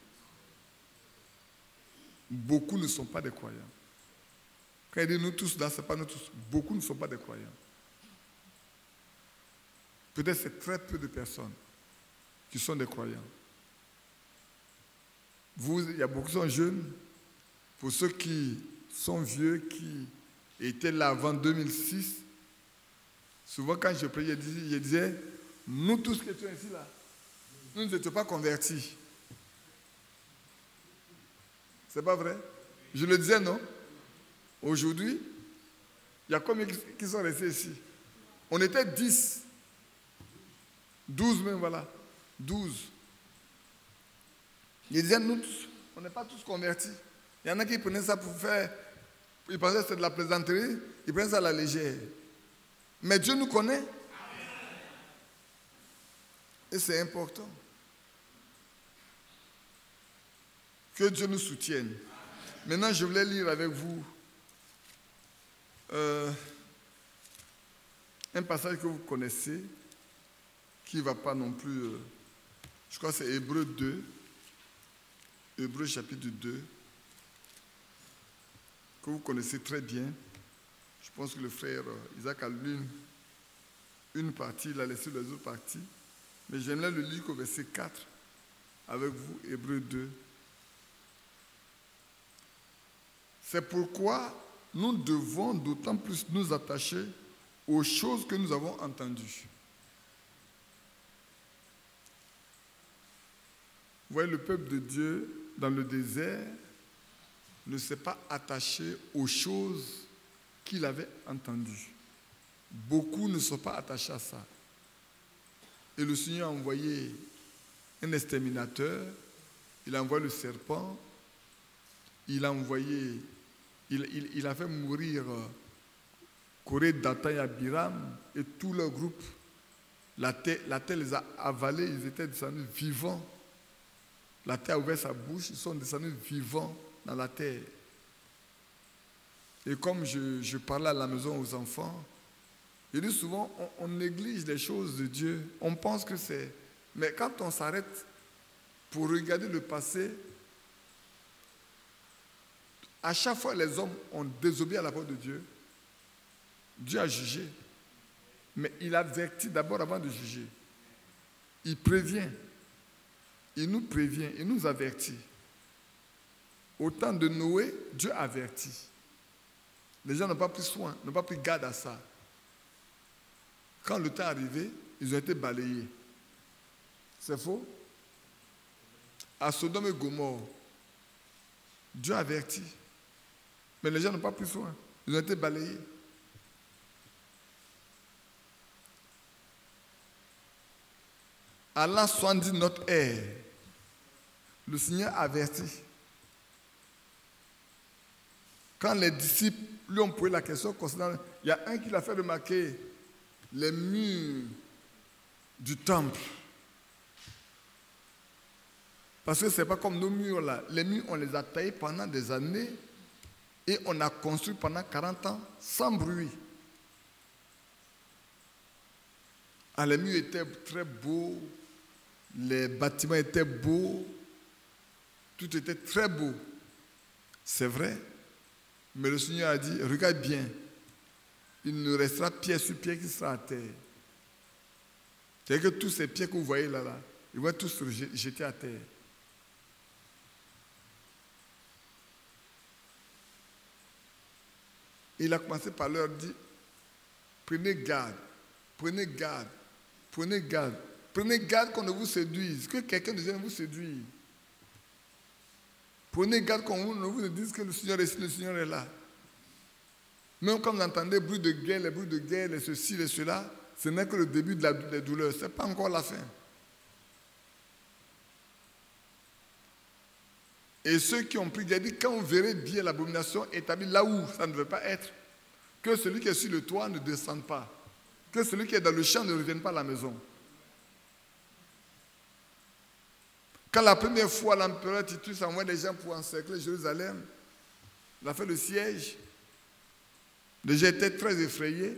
Beaucoup ne sont pas des croyants. Quand il dit nous tous, là, ce n'est pas nous tous. Beaucoup ne sont pas des croyants. Peut-être c'est très peu de personnes qui sont des croyants. Il y a beaucoup qui sont jeunes. Pour ceux qui sont vieux, qui étaient là avant 2006, souvent quand je priais, je disais, nous tous qui étions ici là, nous n'étions pas convertis. C'est pas vrai? Je le disais, non? Aujourd'hui, il y a combien qui sont restés ici? On était 10. 12 même, voilà. 12. Ils disaient, nous tous, on n'est pas tous convertis. Il y en a qui prenaient ça pour faire, ils pensaient que c'était de la plaisanterie, ils prenaient ça à la légère. Mais Dieu nous connaît. Et c'est important. Que Dieu nous soutienne. Maintenant, je voulais lire avec vous un passage que vous connaissez, qui ne va pas non plus... je crois que c'est Hébreux 2, Hébreux chapitre 2, que vous connaissez très bien. Je pense que le frère Isaac a lu une partie, il a laissé les autres parties. Mais j'aimerais le lire au verset 4 avec vous, Hébreux 2. C'est pourquoi nous devons d'autant plus nous attacher aux choses que nous avons entendues. Vous voyez, le peuple de Dieu, dans le désert, ne s'est pas attaché aux choses qu'il avait entendues. Beaucoup ne sont pas attachés à ça. Et le Seigneur a envoyé un exterminateur, il a envoyé le serpent, il a fait mourir Corée, Dathan et Abiram et tout leur groupe. La terre les a avalés, ils étaient descendus vivants. La terre a ouvert sa bouche, ils sont descendus vivants dans la terre. Et comme je parlais à la maison aux enfants, je dis souvent, on néglige les choses de Dieu. On pense que c'est... Mais quand on s'arrête pour regarder le passé, à chaque fois les hommes ont désobéi à la parole de Dieu. Dieu a jugé. Mais il avertit d'abord avant de juger. Il prévient. Il nous prévient. Il nous avertit. Au temps de Noé, Dieu avertit. Les gens n'ont pas pris soin, n'ont pas pris garde à ça. Quand le temps est arrivé, ils ont été balayés. C'est faux? À Sodome et Gomorrhe, Dieu avertit. Mais les gens n'ont pas pris soin. Ils ont été balayés. À l'an 70 de notre ère, le Seigneur avertit. Quand les disciples lui ont posé la question concernant... Il y a un qui l'a fait remarquer les murs du temple. Parce que ce n'est pas comme nos murs là. Les murs, on les a taillés pendant des années et on a construit pendant 40 ans sans bruit. Ah, les murs étaient très beaux, les bâtiments étaient beaux, tout était très beau. C'est vrai. Mais le Seigneur a dit, regarde bien, il ne restera pierre sur pierre qui sera à terre. C'est-à-dire que tous ces pierres que vous voyez là, ils vont tous se jeter à terre. Il a commencé par leur dire, prenez garde, prenez garde, prenez garde. Prenez garde qu'on ne vous séduise, que quelqu'un ne vienne vous séduire. Prenez garde qu'on ne vous dise que le Seigneur est ici, le Seigneur est là. Même quand vous entendez bruit de guerre, les bruits de guerre, les ceci, les cela, ce n'est que le début de la douleur, ce n'est pas encore la fin. Et ceux qui ont pris, il a dit, quand vous verrez bien l'abomination établie là où ça ne devait pas être, que celui qui est sur le toit ne descende pas, que celui qui est dans le champ ne revienne pas à la maison. Quand la première fois l'empereur Titus a envoyé des gens pour encercler Jérusalem, il a fait le siège, les gens étaient très effrayés,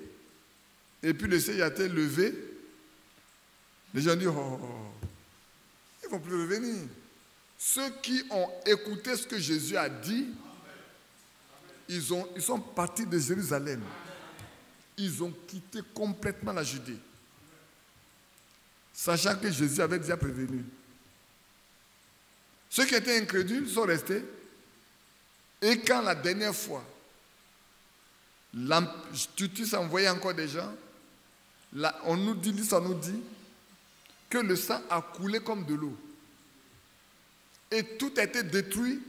et puis le siège a été levé, les gens ont dit, ils ne vont plus revenir. Ceux qui ont écouté ce que Jésus a dit, ils sont partis de Jérusalem. Ils ont quitté complètement la Judée, sachant que Jésus avait déjà prévenu. Ceux qui étaient incrédules sont restés. Et quand la dernière fois, Titus a envoyé encore des gens, là, on nous dit que le sang a coulé comme de l'eau. Et tout a été détruit.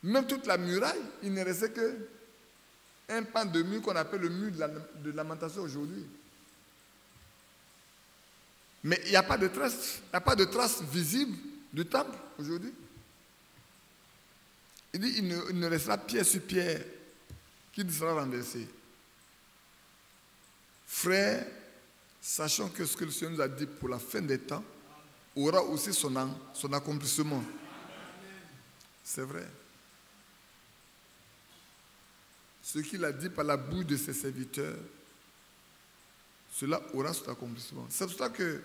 Même toute la muraille, il ne restait qu'un pan de mur qu'on appelle le mur de lamentation aujourd'hui. Mais il n'y a pas de trace visible du temple aujourd'hui. Il dit il ne restera pierre sur pierre qui sera renversé. Frères, sachant que ce que le Seigneur nous a dit pour la fin des temps aura aussi son accomplissement. C'est vrai. Ce qu'il a dit par la bouche de ses serviteurs, cela aura son accomplissement. C'est pour ça que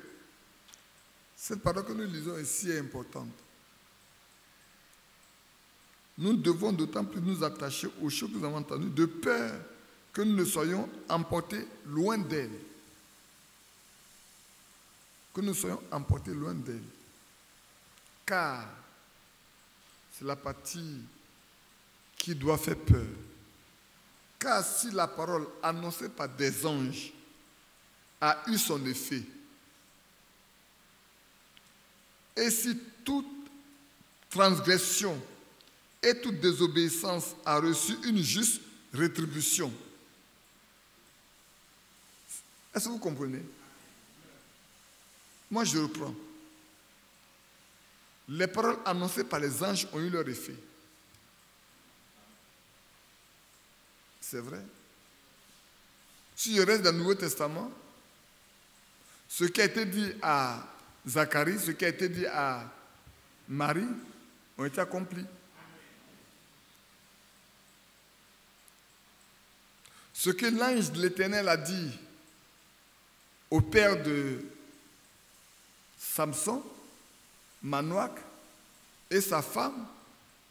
cette parole que nous lisons ici est importante. Nous devons d'autant plus nous attacher aux choses que nous avons entendues, de peur que nous ne soyons emportés loin d'elle. Que nous soyons emportés loin d'elle. Car c'est la partie qui doit faire peur. Car si la parole annoncée par des anges a eu son effet, et si toute transgression et toute désobéissance a reçu une juste rétribution. Est-ce que vous comprenez? Moi, je reprends. Les paroles annoncées par les anges ont eu leur effet. C'est vrai. Si je reste dans le Nouveau Testament, ce qui a été dit à Zacharie, ce qui a été dit à Marie, ont été accomplis. Ce que l'ange de l'Éternel a dit au père de Samson, Manoach, et sa femme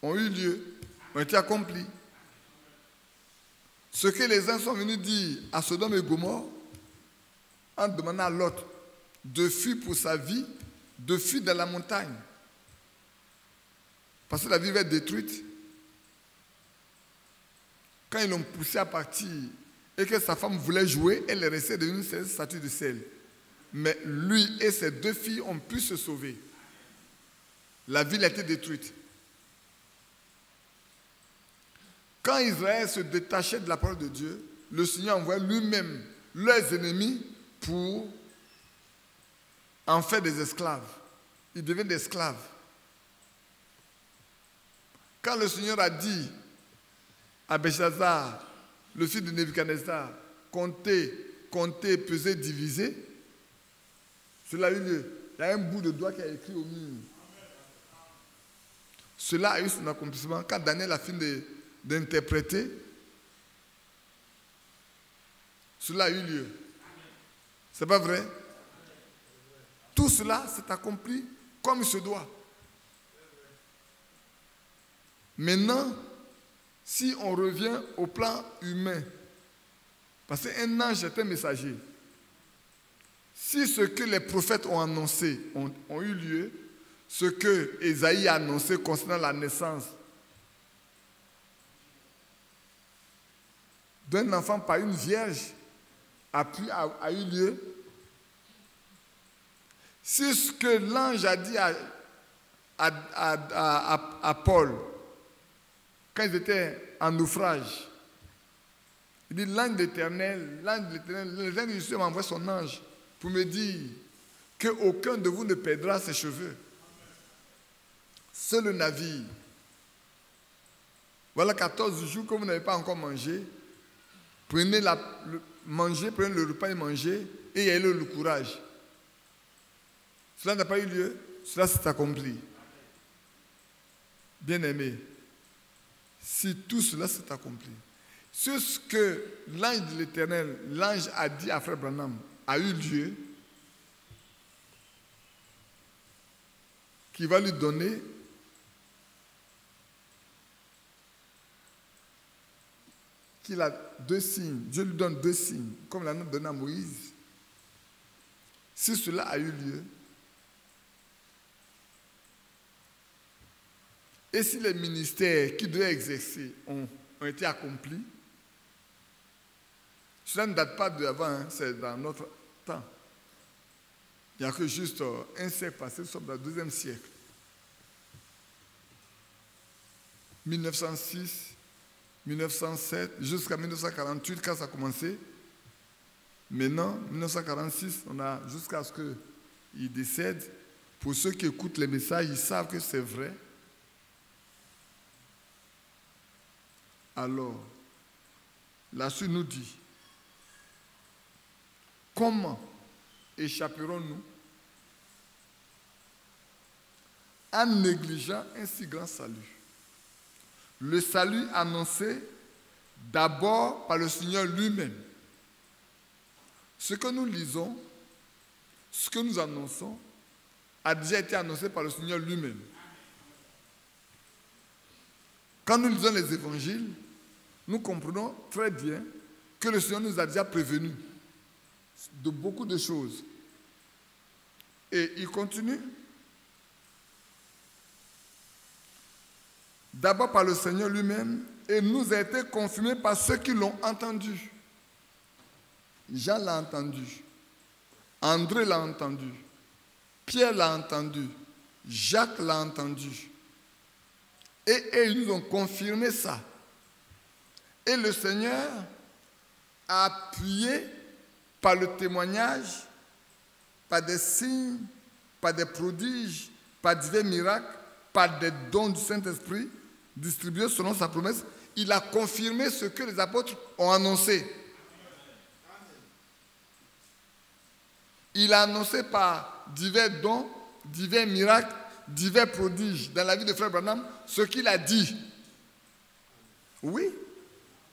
ont eu lieu, ont été accomplis. Ce que les uns sont venus dire à Sodome et Gomorrhe, en demandant à Lot de fuir pour sa vie, de fuir dans la montagne, parce que la ville va être détruite. Quand ils l'ont poussé à partir et que sa femme voulait jouer, elle est restée dans une statue de sel. Mais lui et ses 2 filles ont pu se sauver. La ville a été détruite. Quand Israël se détachait de la parole de Dieu, le Seigneur envoyait lui-même leurs ennemis pour en faire des esclaves. Ils deviennent des esclaves. Quand le Seigneur a dit à Belshazzar, le fils de Nebuchadnezzar, comptez, pesez, divisez, cela a eu lieu. Il y a un bout de doigt qui a écrit au mur. Cela a eu son accomplissement. Quand Daniel a fini d'interpréter, cela a eu lieu. C'est pas vrai? Tout cela s'est accompli comme il se doit. Maintenant, si on revient au plan humain, parce qu'un ange est un messager, si ce que les prophètes ont annoncé ont eu lieu, ce que Ésaïe a annoncé concernant la naissance d'un enfant par une vierge a eu lieu, si ce que l'ange a dit à Paul, quand ils étaient en naufrage, il dit l'ange de l'Éternel, l'ange de Dieu m'envoie son ange pour me dire qu'aucun de vous ne perdra ses cheveux. Seul le navire. Voilà 14 jours que vous n'avez pas encore mangé. Prenez le repas et mangez, et ayez le courage. Cela n'a pas eu lieu, cela s'est accompli. Bien-aimés, si tout cela s'est accompli, c'est ce que l'ange de l'Éternel, l'ange a dit à Frère Branham, a eu lieu, qui va lui donner qu'il a 2 signes. Dieu lui donne 2 signes, comme il a donné à Moïse. Si cela a eu lieu, et si les ministères qui devaient exercer ont été accomplis, cela ne date pas d'avant, hein, c'est dans notre temps. Il n'y a que juste un siècle passé, nous sommes dans le 2e siècle. 1906, 1907, jusqu'à 1948, quand ça a commencé. Maintenant, 1946, on a jusqu'à ce qu'il décède. Pour ceux qui écoutent les messages, ils savent que c'est vrai. Alors, la suite nous dit comment échapperons-nous en négligeant un si grand salut? Le salut annoncé d'abord par le Seigneur lui-même. Ce que nous lisons, ce que nous annonçons, a déjà été annoncé par le Seigneur lui-même. Quand nous lisons les évangiles, nous comprenons très bien que le Seigneur nous a déjà prévenus de beaucoup de choses. Et il continue. D'abord par le Seigneur lui-même, et nous a été confirmé par ceux qui l'ont entendu. Jean l'a entendu, André l'a entendu, Pierre l'a entendu, Jacques l'a entendu. Et ils nous ont confirmé ça. Et le Seigneur a appuyé par le témoignage, par des signes, par des prodiges, par divers miracles, par des dons du Saint-Esprit, distribués selon sa promesse. Il a confirmé ce que les apôtres ont annoncé. Il a annoncé par divers dons, divers miracles, divers prodiges dans la vie de Frère Branham ce qu'il a dit. Oui,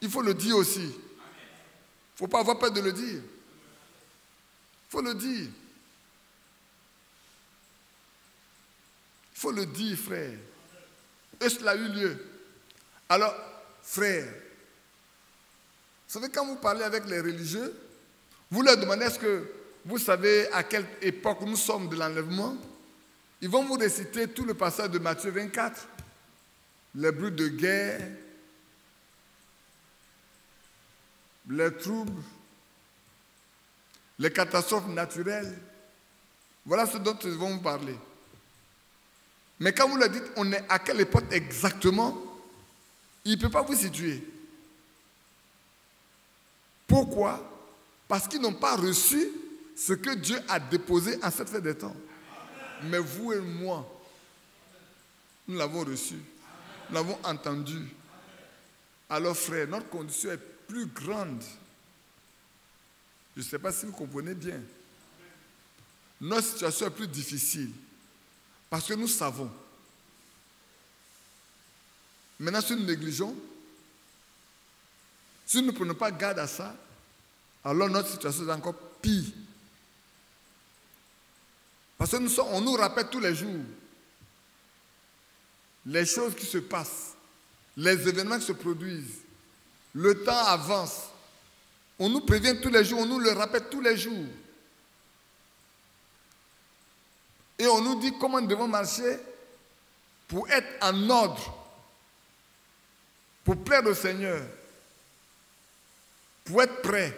il faut le dire aussi. Il ne faut pas avoir peur de le dire. Il faut le dire. Il faut le dire, frère. Et cela a eu lieu. Alors, frère, vous savez, quand vous parlez avec les religieux, vous leur demandez est-ce que vous savez à quelle époque nous sommes de l'enlèvement? Ils vont vous réciter tout le passage de Matthieu 24. Les bruits de guerre, les troubles, les catastrophes naturelles. Voilà ce dont ils vont vous parler. Mais quand vous leur dites on est à quelle époque exactement, il ne peut pas vous situer. Pourquoi? Parce qu'ils n'ont pas reçu ce que Dieu a déposé en cette fête des temps. Mais vous et moi, nous l'avons reçu. Nous l'avons entendu. Alors frère, notre condition est plus grande. Je ne sais pas si vous comprenez bien. Notre situation est plus difficile. Parce que nous savons. Maintenant, si nous négligeons, si nous ne prenons pas garde à ça, alors notre situation est encore pire. Parce que on nous rappelle tous les jours les choses qui se passent, les événements qui se produisent. Le temps avance. On nous prévient tous les jours, on nous le rappelle tous les jours. Et on nous dit comment nous devons marcher pour être en ordre, pour plaire au Seigneur, pour être prêt.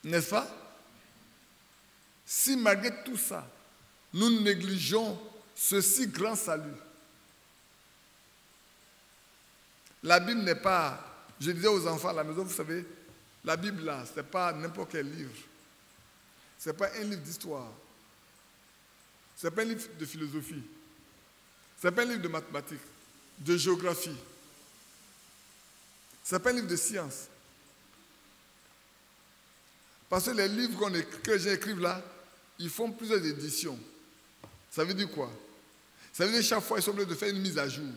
N'est-ce pas? Si malgré tout ça, nous négligeons ce si grand salut, la Bible n'est pas, je disais aux enfants à la maison, vous savez, la Bible là, ce n'est pas n'importe quel livre. Ce n'est pas un livre d'histoire. Ce n'est pas un livre de philosophie. Ce n'est pas un livre de mathématiques, de géographie. Ce n'est pas un livre de science. Parce que les livres que les gens écrivent là, ils font plusieurs éditions. Ça veut dire quoi? Ça veut dire que chaque fois, ils sont obligés de faire une mise à jour.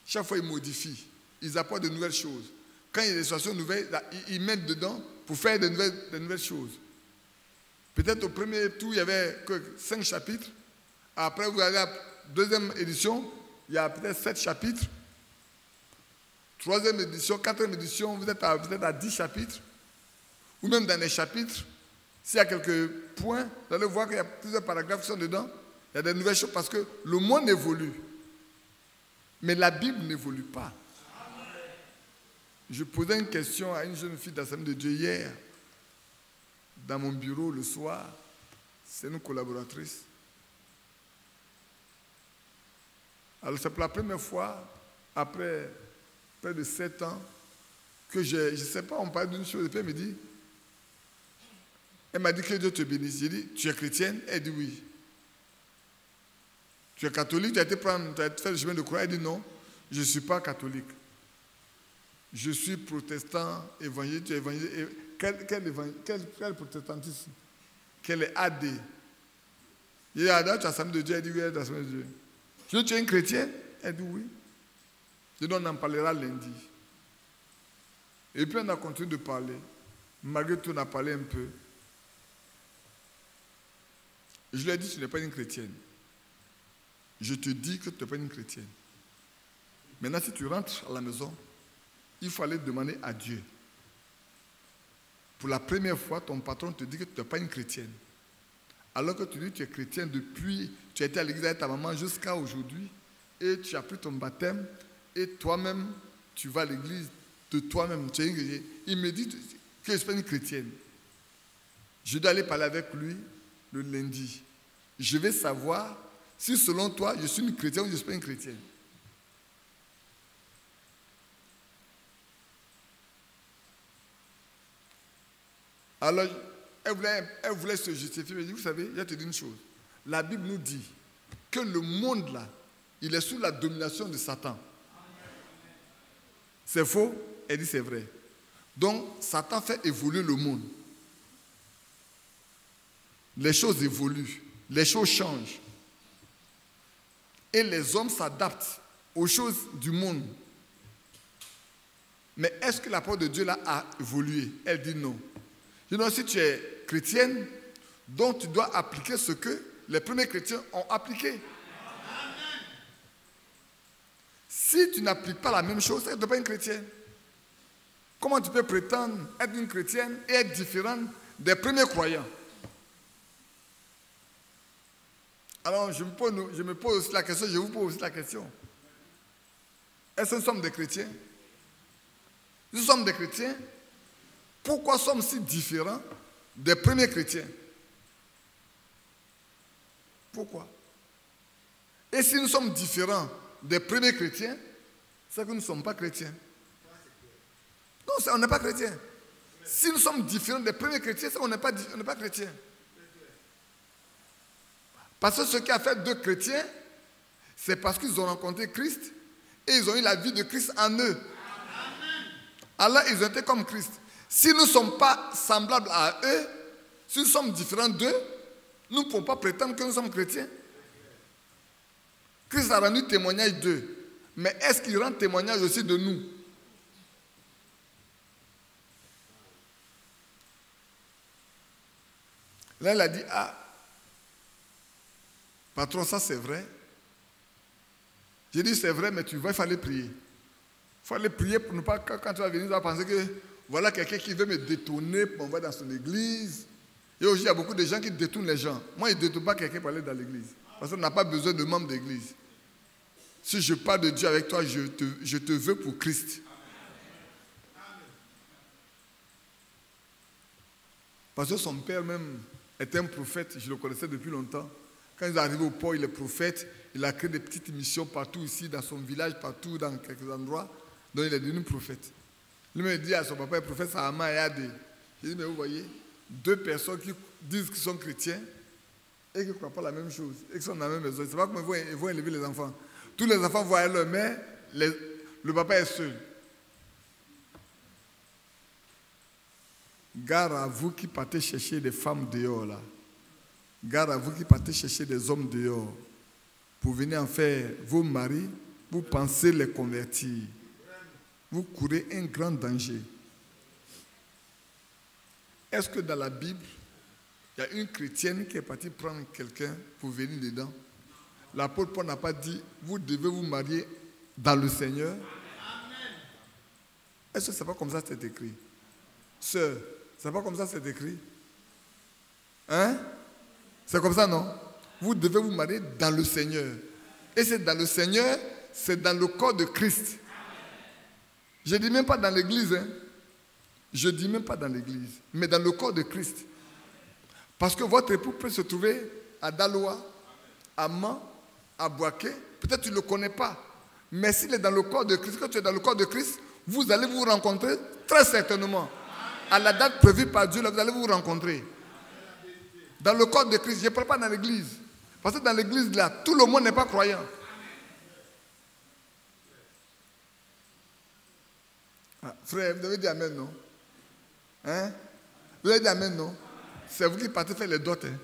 Chaque fois, ils modifient. Ils apportent de nouvelles choses. Quand il y a des situations nouvelles, là, ils mettent dedans pour faire de nouvelles choses. Peut-être au premier tour, il n'y avait que 5 chapitres. Après, vous allez à la deuxième édition, il y a peut-être 7 chapitres. Troisième édition, quatrième édition, vous êtes à 10 chapitres. Ou même dans les chapitres, s'il y a quelques points, vous allez voir qu'il y a plusieurs paragraphes qui sont dedans. Il y a des nouvelles choses parce que le monde évolue. Mais la Bible n'évolue pas. Je posais une question à une jeune fille d'Assemblée de Dieu hier, dans mon bureau le soir. C'est une collaboratrice. Alors c'est pour la première fois, après près de 7 ans, que je ne sais pas, on parle d'une chose, et puis elle m'a dit que Dieu te bénisse. J'ai dit, tu es chrétienne? Elle dit oui. Tu es catholique? Tu as été faire le chemin de croix? Elle dit non, je ne suis pas catholique. Je suis protestant, évangélique, quel protestantisme? Quel est AD? Il dit, ah, tu as l'Assemblée de Dieu. Elle dit, oui, tu as l'Assemblée de Dieu. Je dis, tu es une chrétienne? Elle dit, oui. Je dis, on en parlera lundi. Et puis on a continué de parler. Malgré tout, on a parlé un peu. Je lui ai dit, tu n'es pas une chrétienne. Je te dis que tu n'es pas une chrétienne. Maintenant, si tu rentres à la maison, il faut aller demander à Dieu. Pour la première fois, ton patron te dit que tu n'es pas une chrétienne. Alors que tu dis que tu es chrétienne depuis, tu as été à l'église avec ta maman jusqu'à aujourd'hui, et tu as pris ton baptême, et toi-même, tu vas à l'église de toi-même. Tu es une chrétienne. Il me dit que je ne suis pas une chrétienne. Je dois aller parler avec lui le lundi. Je vais savoir si selon toi, je suis une chrétienne ou je ne suis pas une chrétienne. Alors, elle voulait se justifier. Mais vous savez, je vais te dire une chose. La Bible nous dit que le monde là, il est sous la domination de Satan. C'est faux? Elle dit c'est vrai. Donc, Satan fait évoluer le monde. Les choses évoluent. Les choses changent. Et les hommes s'adaptent aux choses du monde. Mais est-ce que la parole de Dieu là a évolué? Elle dit non. Je dis non, si tu es chrétienne, donc tu dois appliquer ce que les premiers chrétiens ont appliqué. Si tu n'appliques pas la même chose, tu n'es pas une chrétienne. Comment tu peux prétendre être une chrétienne et être différente des premiers croyants? Alors, je me pose aussi la question, je vous pose aussi la question. Est-ce que nous sommes des chrétiens? Nous sommes des chrétiens. Pourquoi sommes-nous si différents des premiers chrétiens? Pourquoi? Et si nous sommes différents des premiers chrétiens, c'est que nous ne sommes pas chrétiens. Non, on n'est pas chrétiens. Si nous sommes différents des premiers chrétiens, c'est qu'on n'est pas chrétiens. Parce que ce qui a fait deux chrétiens, c'est parce qu'ils ont rencontré Christ et ils ont eu la vie de Christ en eux. Alors ils ont été comme Christ. Si nous ne sommes pas semblables à eux, si nous sommes différents d'eux, nous ne pouvons pas prétendre que nous sommes chrétiens. Christ a rendu témoignage d'eux. Mais est-ce qu'il rend témoignage aussi de nous? Là, il a dit, ah, patron, ça c'est vrai. J'ai dit, c'est vrai, mais tu vas, il fallait prier. Il fallait prier pour ne pas, quand tu vas venir, tu vas penser que voilà quelqu'un qui veut me détourner pour m'envoyer dans son église. Et aujourd'hui, il y a beaucoup de gens qui détournent les gens. Moi, je ne détourne pas quelqu'un pour aller dans l'église. Parce qu'on n'a pas besoin de membres d'église. Si je parle de Dieu avec toi, je te veux pour Christ. Parce que son père même était un prophète, je le connaissais depuis longtemps. Quand il est arrivé au port, il est prophète. Il a créé des petites missions partout ici, dans son village, partout, dans quelques endroits. Donc il est devenu prophète. Lui me dit à son papa, le prophète Sahama et Adé. Il dit, mais vous voyez, deux personnes qui disent qu'ils sont chrétiens et qui ne croient pas la même chose, et qui sont dans la même maison. C'est pas comment ils vont élever les enfants. Tous les enfants voient leur mère, le papa est seul. Gare à vous qui partez chercher des femmes dehors là. Gare à vous qui partez chercher des hommes dehors. Pour venir en faire vos maris, vous pensez les convertir. Vous courez un grand danger. Est-ce que dans la Bible, il y a une chrétienne qui est partie prendre quelqu'un pour venir dedans? L'apôtre Paul n'a pas dit, vous devez vous marier dans le Seigneur. Est-ce que ce n'est pas comme ça que c'est écrit? Sœur, ce n'est pas comme ça que c'est écrit? Hein? C'est comme ça, non? Vous devez vous marier dans le Seigneur. Et c'est dans le Seigneur, c'est dans le corps de Christ. Je ne dis même pas dans l'église. Hein? Je ne dis même pas dans l'église. Mais dans le corps de Christ. Parce que votre époux peut se trouver à Daloa, à Mans, à Boaké. Peut-être tu ne le connais pas. Mais s'il est dans le corps de Christ, quand tu es dans le corps de Christ, vous allez vous rencontrer très certainement. À la date prévue par Dieu, là, vous allez vous rencontrer. Dans le corps de Christ, je ne parle pas dans l'église. Parce que dans l'église, là, tout le monde n'est pas croyant. Ah, frère, vous devez dire amen, non? Hein? Vous avez dit amen, non? C'est vous qui partez faire les dots. Hein?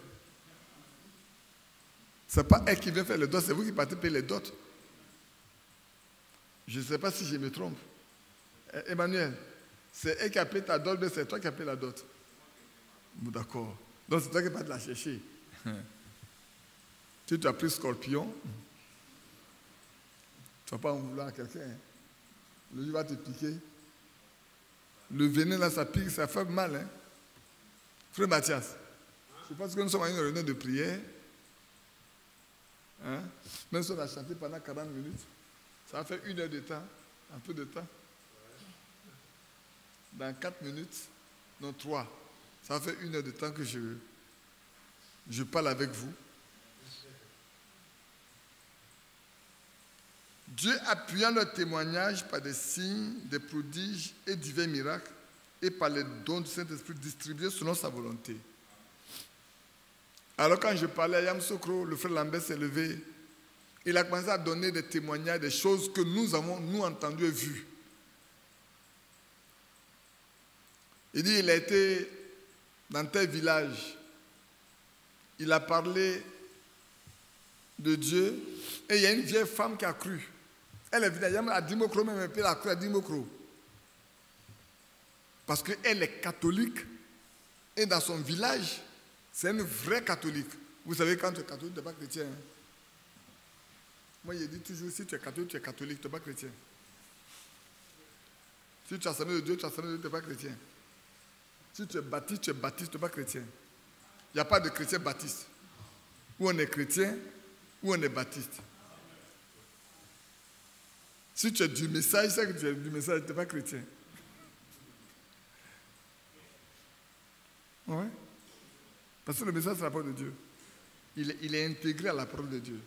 Ce n'est pas elle qui vient faire les dots, c'est vous qui partez payer les dots. Je ne sais pas si je me trompe. Emmanuel, c'est elle qui a payé ta dot, mais c'est toi qui as payé la dot. Bon, d'accord. Donc c'est toi qui vas te la chercher. Tu as pris Scorpion. Tu ne vas pas en vouloir à quelqu'un. Hein? Le jour va te piquer. Le venin là, ça pique, ça fait mal. Hein? Frère Mathias, je pense que nous sommes à une réunion de prière. Hein? Même si on a chanté pendant 40 minutes, ça va faire 1 heure de temps, un peu de temps. Dans 4 minutes, non 3, ça va faire 1 heure de temps que je parle avec vous. Dieu appuyant leur témoignage par des signes, des prodiges et divers miracles et par les dons du Saint-Esprit distribués selon sa volonté. Alors quand je parlais à Yamsokro, le frère Lambert s'est levé. Il a commencé à donner des témoignages, des choses que nous avons, nous, entendues et vues. Il dit, il a été dans tel village. Il a parlé de Dieu. Et il y a une vieille femme qui a cru. Elle est venue à Dimokro, même elle a cru à Dimokro. Parce qu'elle est catholique. Et dans son village, c'est une vraie catholique. Vous savez, quand tu es catholique, tu n'es pas chrétien. Hein? Moi, je dis toujours, si tu es catholique, tu es catholique, tu n'es pas chrétien. Si tu as Assemblée de Dieu, tu as Assemblée de Dieu, tu n'es pas chrétien. Si tu es baptiste, tu n'es pas chrétien. Il n'y a pas de chrétien baptiste. Ou on est chrétien, ou on est baptiste. Si tu es du message, c'est que tu es du message, tu n'es pas chrétien. Ouais. Parce que le message, c'est la parole de Dieu. Il est intégré à la parole de Dieu.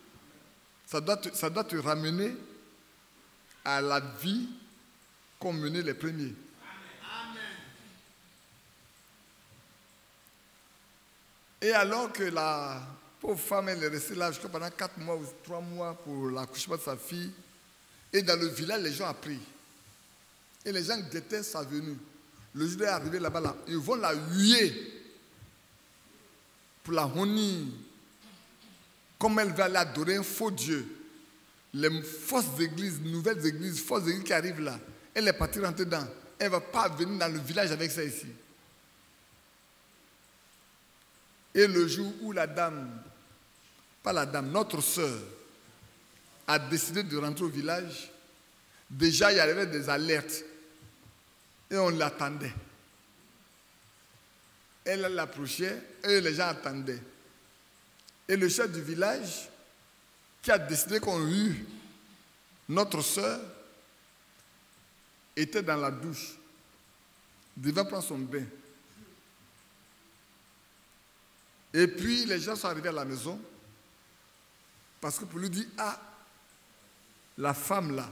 Ça doit te ramener à la vie qu'ont menée les premiers. Amen. Et alors que la pauvre femme, elle est restée là, je crois, pendant 4 mois ou 3 mois pour l'accouchement de sa fille, et dans le village, les gens ont pris. Et les gens guettaient sa venue. Le jour est arrivé là-bas, là, ils vont la huer pour la honir. Comme elle va aller adorer un faux Dieu. Les fausses églises, nouvelles églises, fausses églises qui arrivent là, elle est partie rentrer dedans. Elle ne va pas venir dans le village avec ça ici. Et le jour où la dame, pas la dame, notre sœur, a décidé de rentrer au village, déjà il y avait des alertes. Et on l'attendait. Elle l'approchait et les gens attendaient. Et le chef du village, qui a décidé qu'on eût notre soeur, était dans la douche, devait prendre son bain. Et puis les gens sont arrivés à la maison, parce que pour lui dire, ah, la femme là,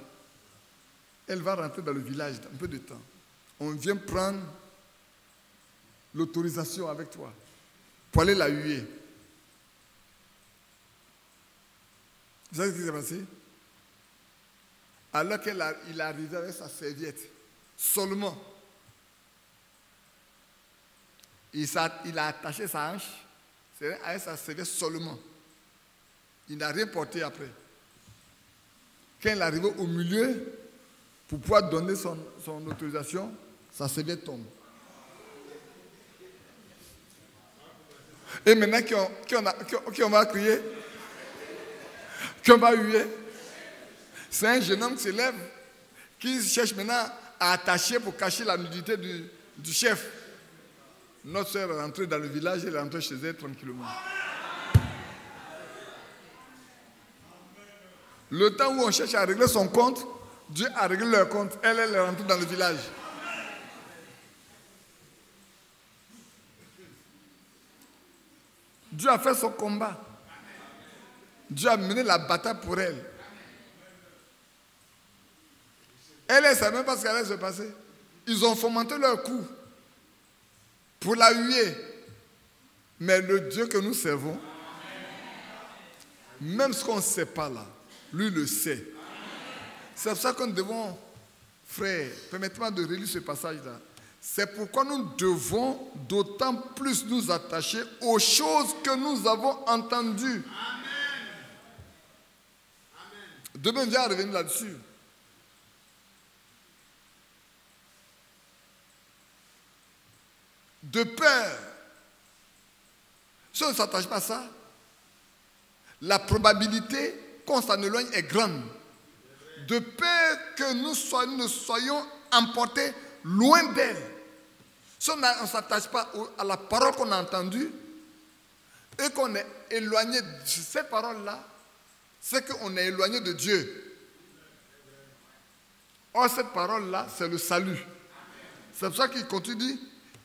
elle va rentrer dans le village dans un peu de temps. On vient prendre l'autorisation avec toi pour aller la huer. Vous savez ce qui s'est passé? Alors qu'il est arrivé avec sa serviette, seulement, il a attaché sa hanche avec sa serviette seulement. Il n'a rien porté après. Quand il est arrivé au milieu, pour pouvoir donner son autorisation, sa serviette tombe. Et maintenant, qui on va crier? Qui on va huer? C'est un jeune homme qui se lève, qui cherche maintenant à attacher pour cacher la nudité du chef. Notre soeur est rentrée dans le village, elle est rentrée chez elle tranquillement. Le temps où on cherche à régler son compte, Dieu a réglé leur compte. Elle est rentrée dans le village. Dieu a fait son combat. Dieu a mené la bataille pour elle. Elle ne savait même pas ce qui allait se passer. Ils ont fomenté leur coup pour la huer. Mais le Dieu que nous servons, même ce qu'on ne sait pas là, lui le sait. C'est pour ça que nous devons, frère, permettez-moi de relire ce passage-là. C'est pourquoi nous devons d'autant plus nous attacher aux choses que nous avons entendues. Demain, viens revenir là-dessus. De peur, si on ne s'attache pas à ça, la probabilité qu'on s'en éloigne est grande. De peur que nous ne soyons emportés loin d'elle. Si on ne s'attache pas à la parole qu'on a entendue et qu'on est éloigné de ces paroles-là, c'est qu'on est éloigné de Dieu. Or, cette parole-là, c'est le salut. C'est pour ça qu'il continue,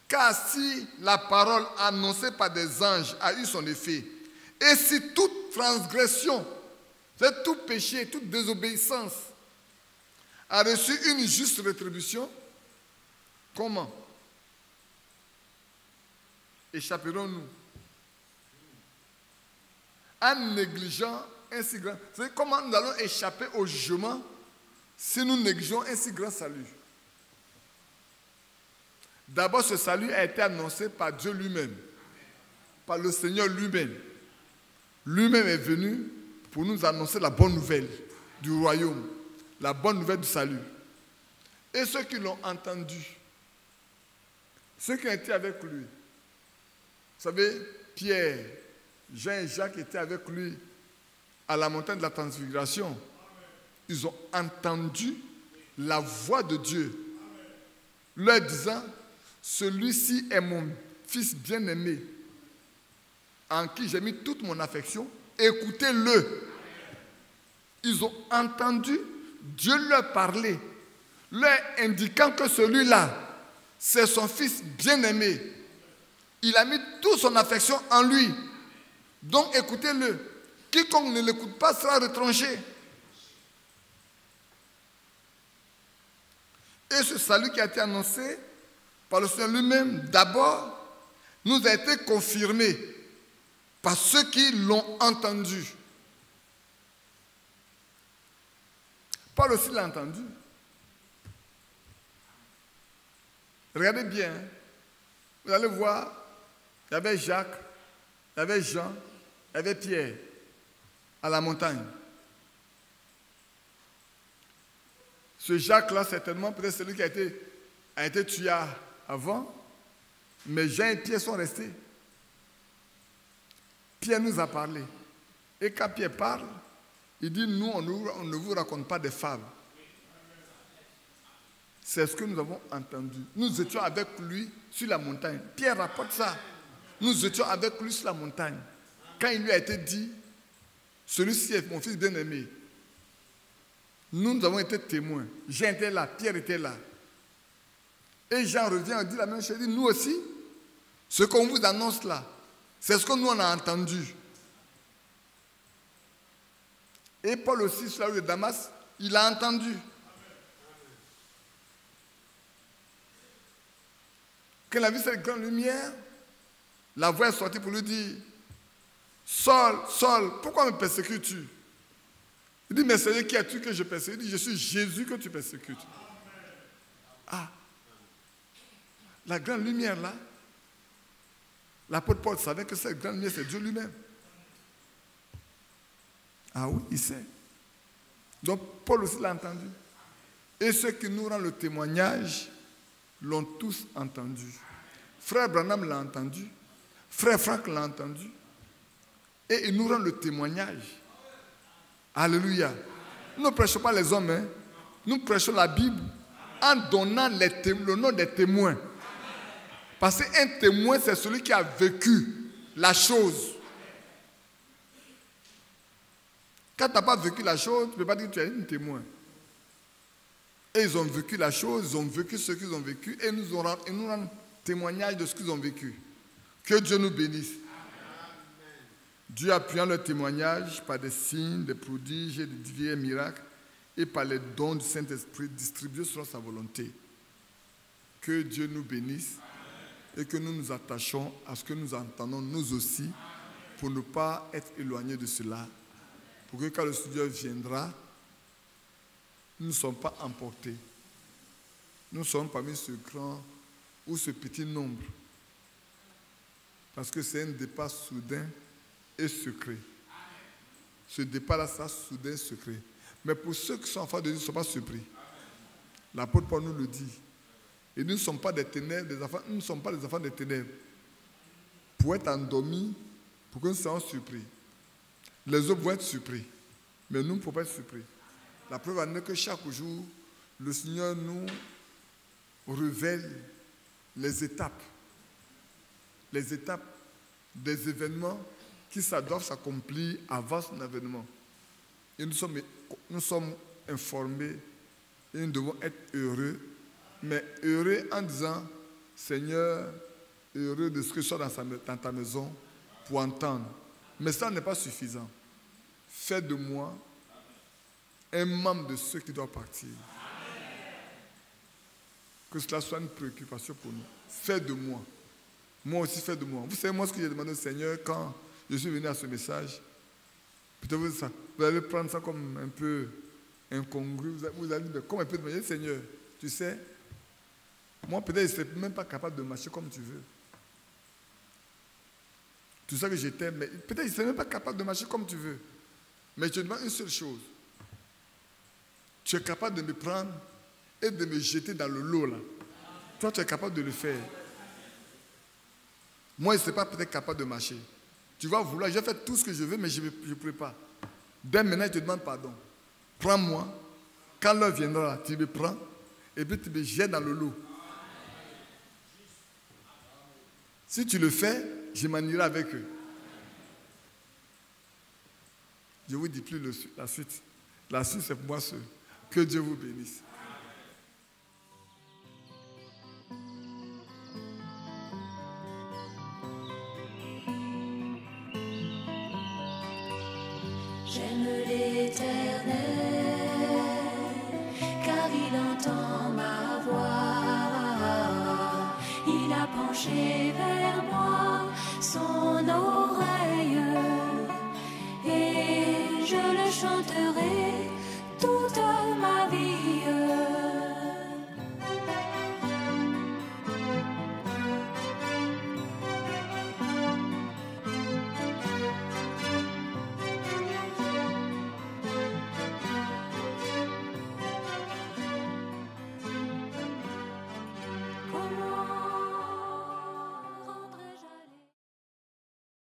car si la parole annoncée par des anges a eu son effet, et si toute transgression, c'est tout péché, toute désobéissance, a reçu une juste rétribution, comment échapperons-nous en négligeant un si grand... C'est comment nous allons échapper au jugement si nous négligeons un si grand salut. D'abord, ce salut a été annoncé par Dieu lui-même, par le Seigneur lui-même. Lui-même est venu pour nous annoncer la bonne nouvelle du royaume, la bonne nouvelle du salut. Et ceux qui l'ont entendu, ceux qui ont été avec lui, vous savez, Pierre, Jean et Jacques étaient avec lui à la montagne de la transfiguration. Ils ont entendu la voix de Dieu, leur disant, celui-ci est mon fils bien-aimé, en qui j'ai mis toute mon affection, écoutez-le. Ils ont entendu Dieu leur parler, leur indiquant que celui-là, c'est son fils bien-aimé. Il a mis toute son affection en lui. Donc écoutez-le. Quiconque ne l'écoute pas sera retranché. Et ce salut qui a été annoncé par le Seigneur lui-même, d'abord, nous a été confirmé par ceux qui l'ont entendu. Paul aussi l'a entendu. Regardez bien. Vous allez voir, il y avait Jacques, il y avait Jean, il y avait Pierre à la montagne. Ce Jacques-là, certainement, peut-être celui qui a été tué avant, mais Jean et Pierre sont restés. Pierre nous a parlé. Et quand Pierre parle, il dit, nous, on ne vous raconte pas des fables. C'est ce que nous avons entendu. Nous étions avec lui sur la montagne. Pierre rapporte ça. Nous étions avec lui sur la montagne. Quand il lui a été dit, celui-ci est mon fils bien-aimé. Nous avons été témoins. Jean était là, Pierre était là. Et Jean revient et dit la même chose. Il dit, nous aussi, ce qu'on vous annonce là, c'est ce que nous on a entendu. Et Paul aussi, sur la rue de Damas, il a entendu. Quand il a vu cette grande lumière, la voix est sortie pour lui dire, Saul, Saul, pourquoi me persécutes-tu? Il dit, mais c'est qui as-tu que je persécute? Il dit, je suis Jésus que tu persécutes. Ah, la grande lumière là, l'apôtre Paul savait que cette grande lumière, c'est Dieu lui-même. Ah oui, il sait. Donc Paul aussi l'a entendu. Et ceux qui nous rendent le témoignage l'ont tous entendu. Frère Branham l'a entendu. Frère Franck l'a entendu. Et il nous rend le témoignage. Alléluia. Nous ne prêchons pas les hommes, hein. Nous prêchons la Bible en donnant le nom des témoins. Parce qu'un témoin, c'est celui qui a vécu la chose. Quand tu n'as pas vécu la chose, tu ne peux pas dire que tu es un témoin. Et ils ont vécu la chose, ils ont vécu ce qu'ils ont vécu, et nous rendent témoignage de ce qu'ils ont vécu. Que Dieu nous bénisse. Dieu appuyant leur témoignage par des signes, des prodiges et des divers miracles, et par les dons du Saint-Esprit distribués selon sa volonté. Que Dieu nous bénisse et que nous nous attachons à ce que nous entendons nous aussi pour ne pas être éloignés de cela. Pour que quand le Seigneur viendra, nous ne sommes pas emportés. Nous sommes parmi ce grand ou ce petit nombre. Parce que c'est un départ soudain et secret. Ce départ-là sera soudain et secret. Mais pour ceux qui sont enfants de Dieu, ils ne sont pas surpris. L'apôtre Paul nous le dit. Et nous ne sommes pas des ténèbres, nous ne sommes pas des enfants des ténèbres. Pour être endormis, pour que nous soyons surpris. Les autres vont être surpris. Mais nous ne pouvons pas être surpris. La preuve en est que chaque jour, le Seigneur nous révèle les étapes des événements qui doivent s'accomplir avant son événement. Et nous sommes informés et nous devons être heureux, mais heureux en disant, Seigneur, heureux de ce que je sois dans ta maison pour entendre. Mais ça n'est pas suffisant. Fais de moi un membre de ceux qui doivent partir. Que cela soit une préoccupation pour nous. Fais de moi. Moi aussi, fais de moi. Vous savez, moi, ce que j'ai demandé au Seigneur quand je suis venu à ce message, peut-être vous allez prendre ça comme un peu incongru. Vous allez dire, comme un peu demander, Seigneur, tu sais, moi, peut-être, je ne suis même pas capable de marcher comme tu veux. Tout ça que j'étais, mais peut-être, je ne suis même pas capable de marcher comme tu veux. Mais je te demande une seule chose. Tu es capable de me prendre et de me jeter dans le lot, là. Toi, tu es capable de le faire. Moi, je ne suis pas peut-être capable de marcher. Tu vas vouloir, j'ai fait tout ce que je veux, mais je ne pourrai pas. Dès maintenant, je te demande pardon. Prends-moi. Quand l'heure viendra, tu me prends et puis tu me jettes dans le lot. Si tu le fais, je m'en irai avec eux. Je ne vous dis plus la suite. La suite, c'est pour moi seul. Que Dieu vous bénisse. J'aime l'Éternel, car il entend ma voix. Il a penché vers moi son oreille, et je le chanterai toute ma vie.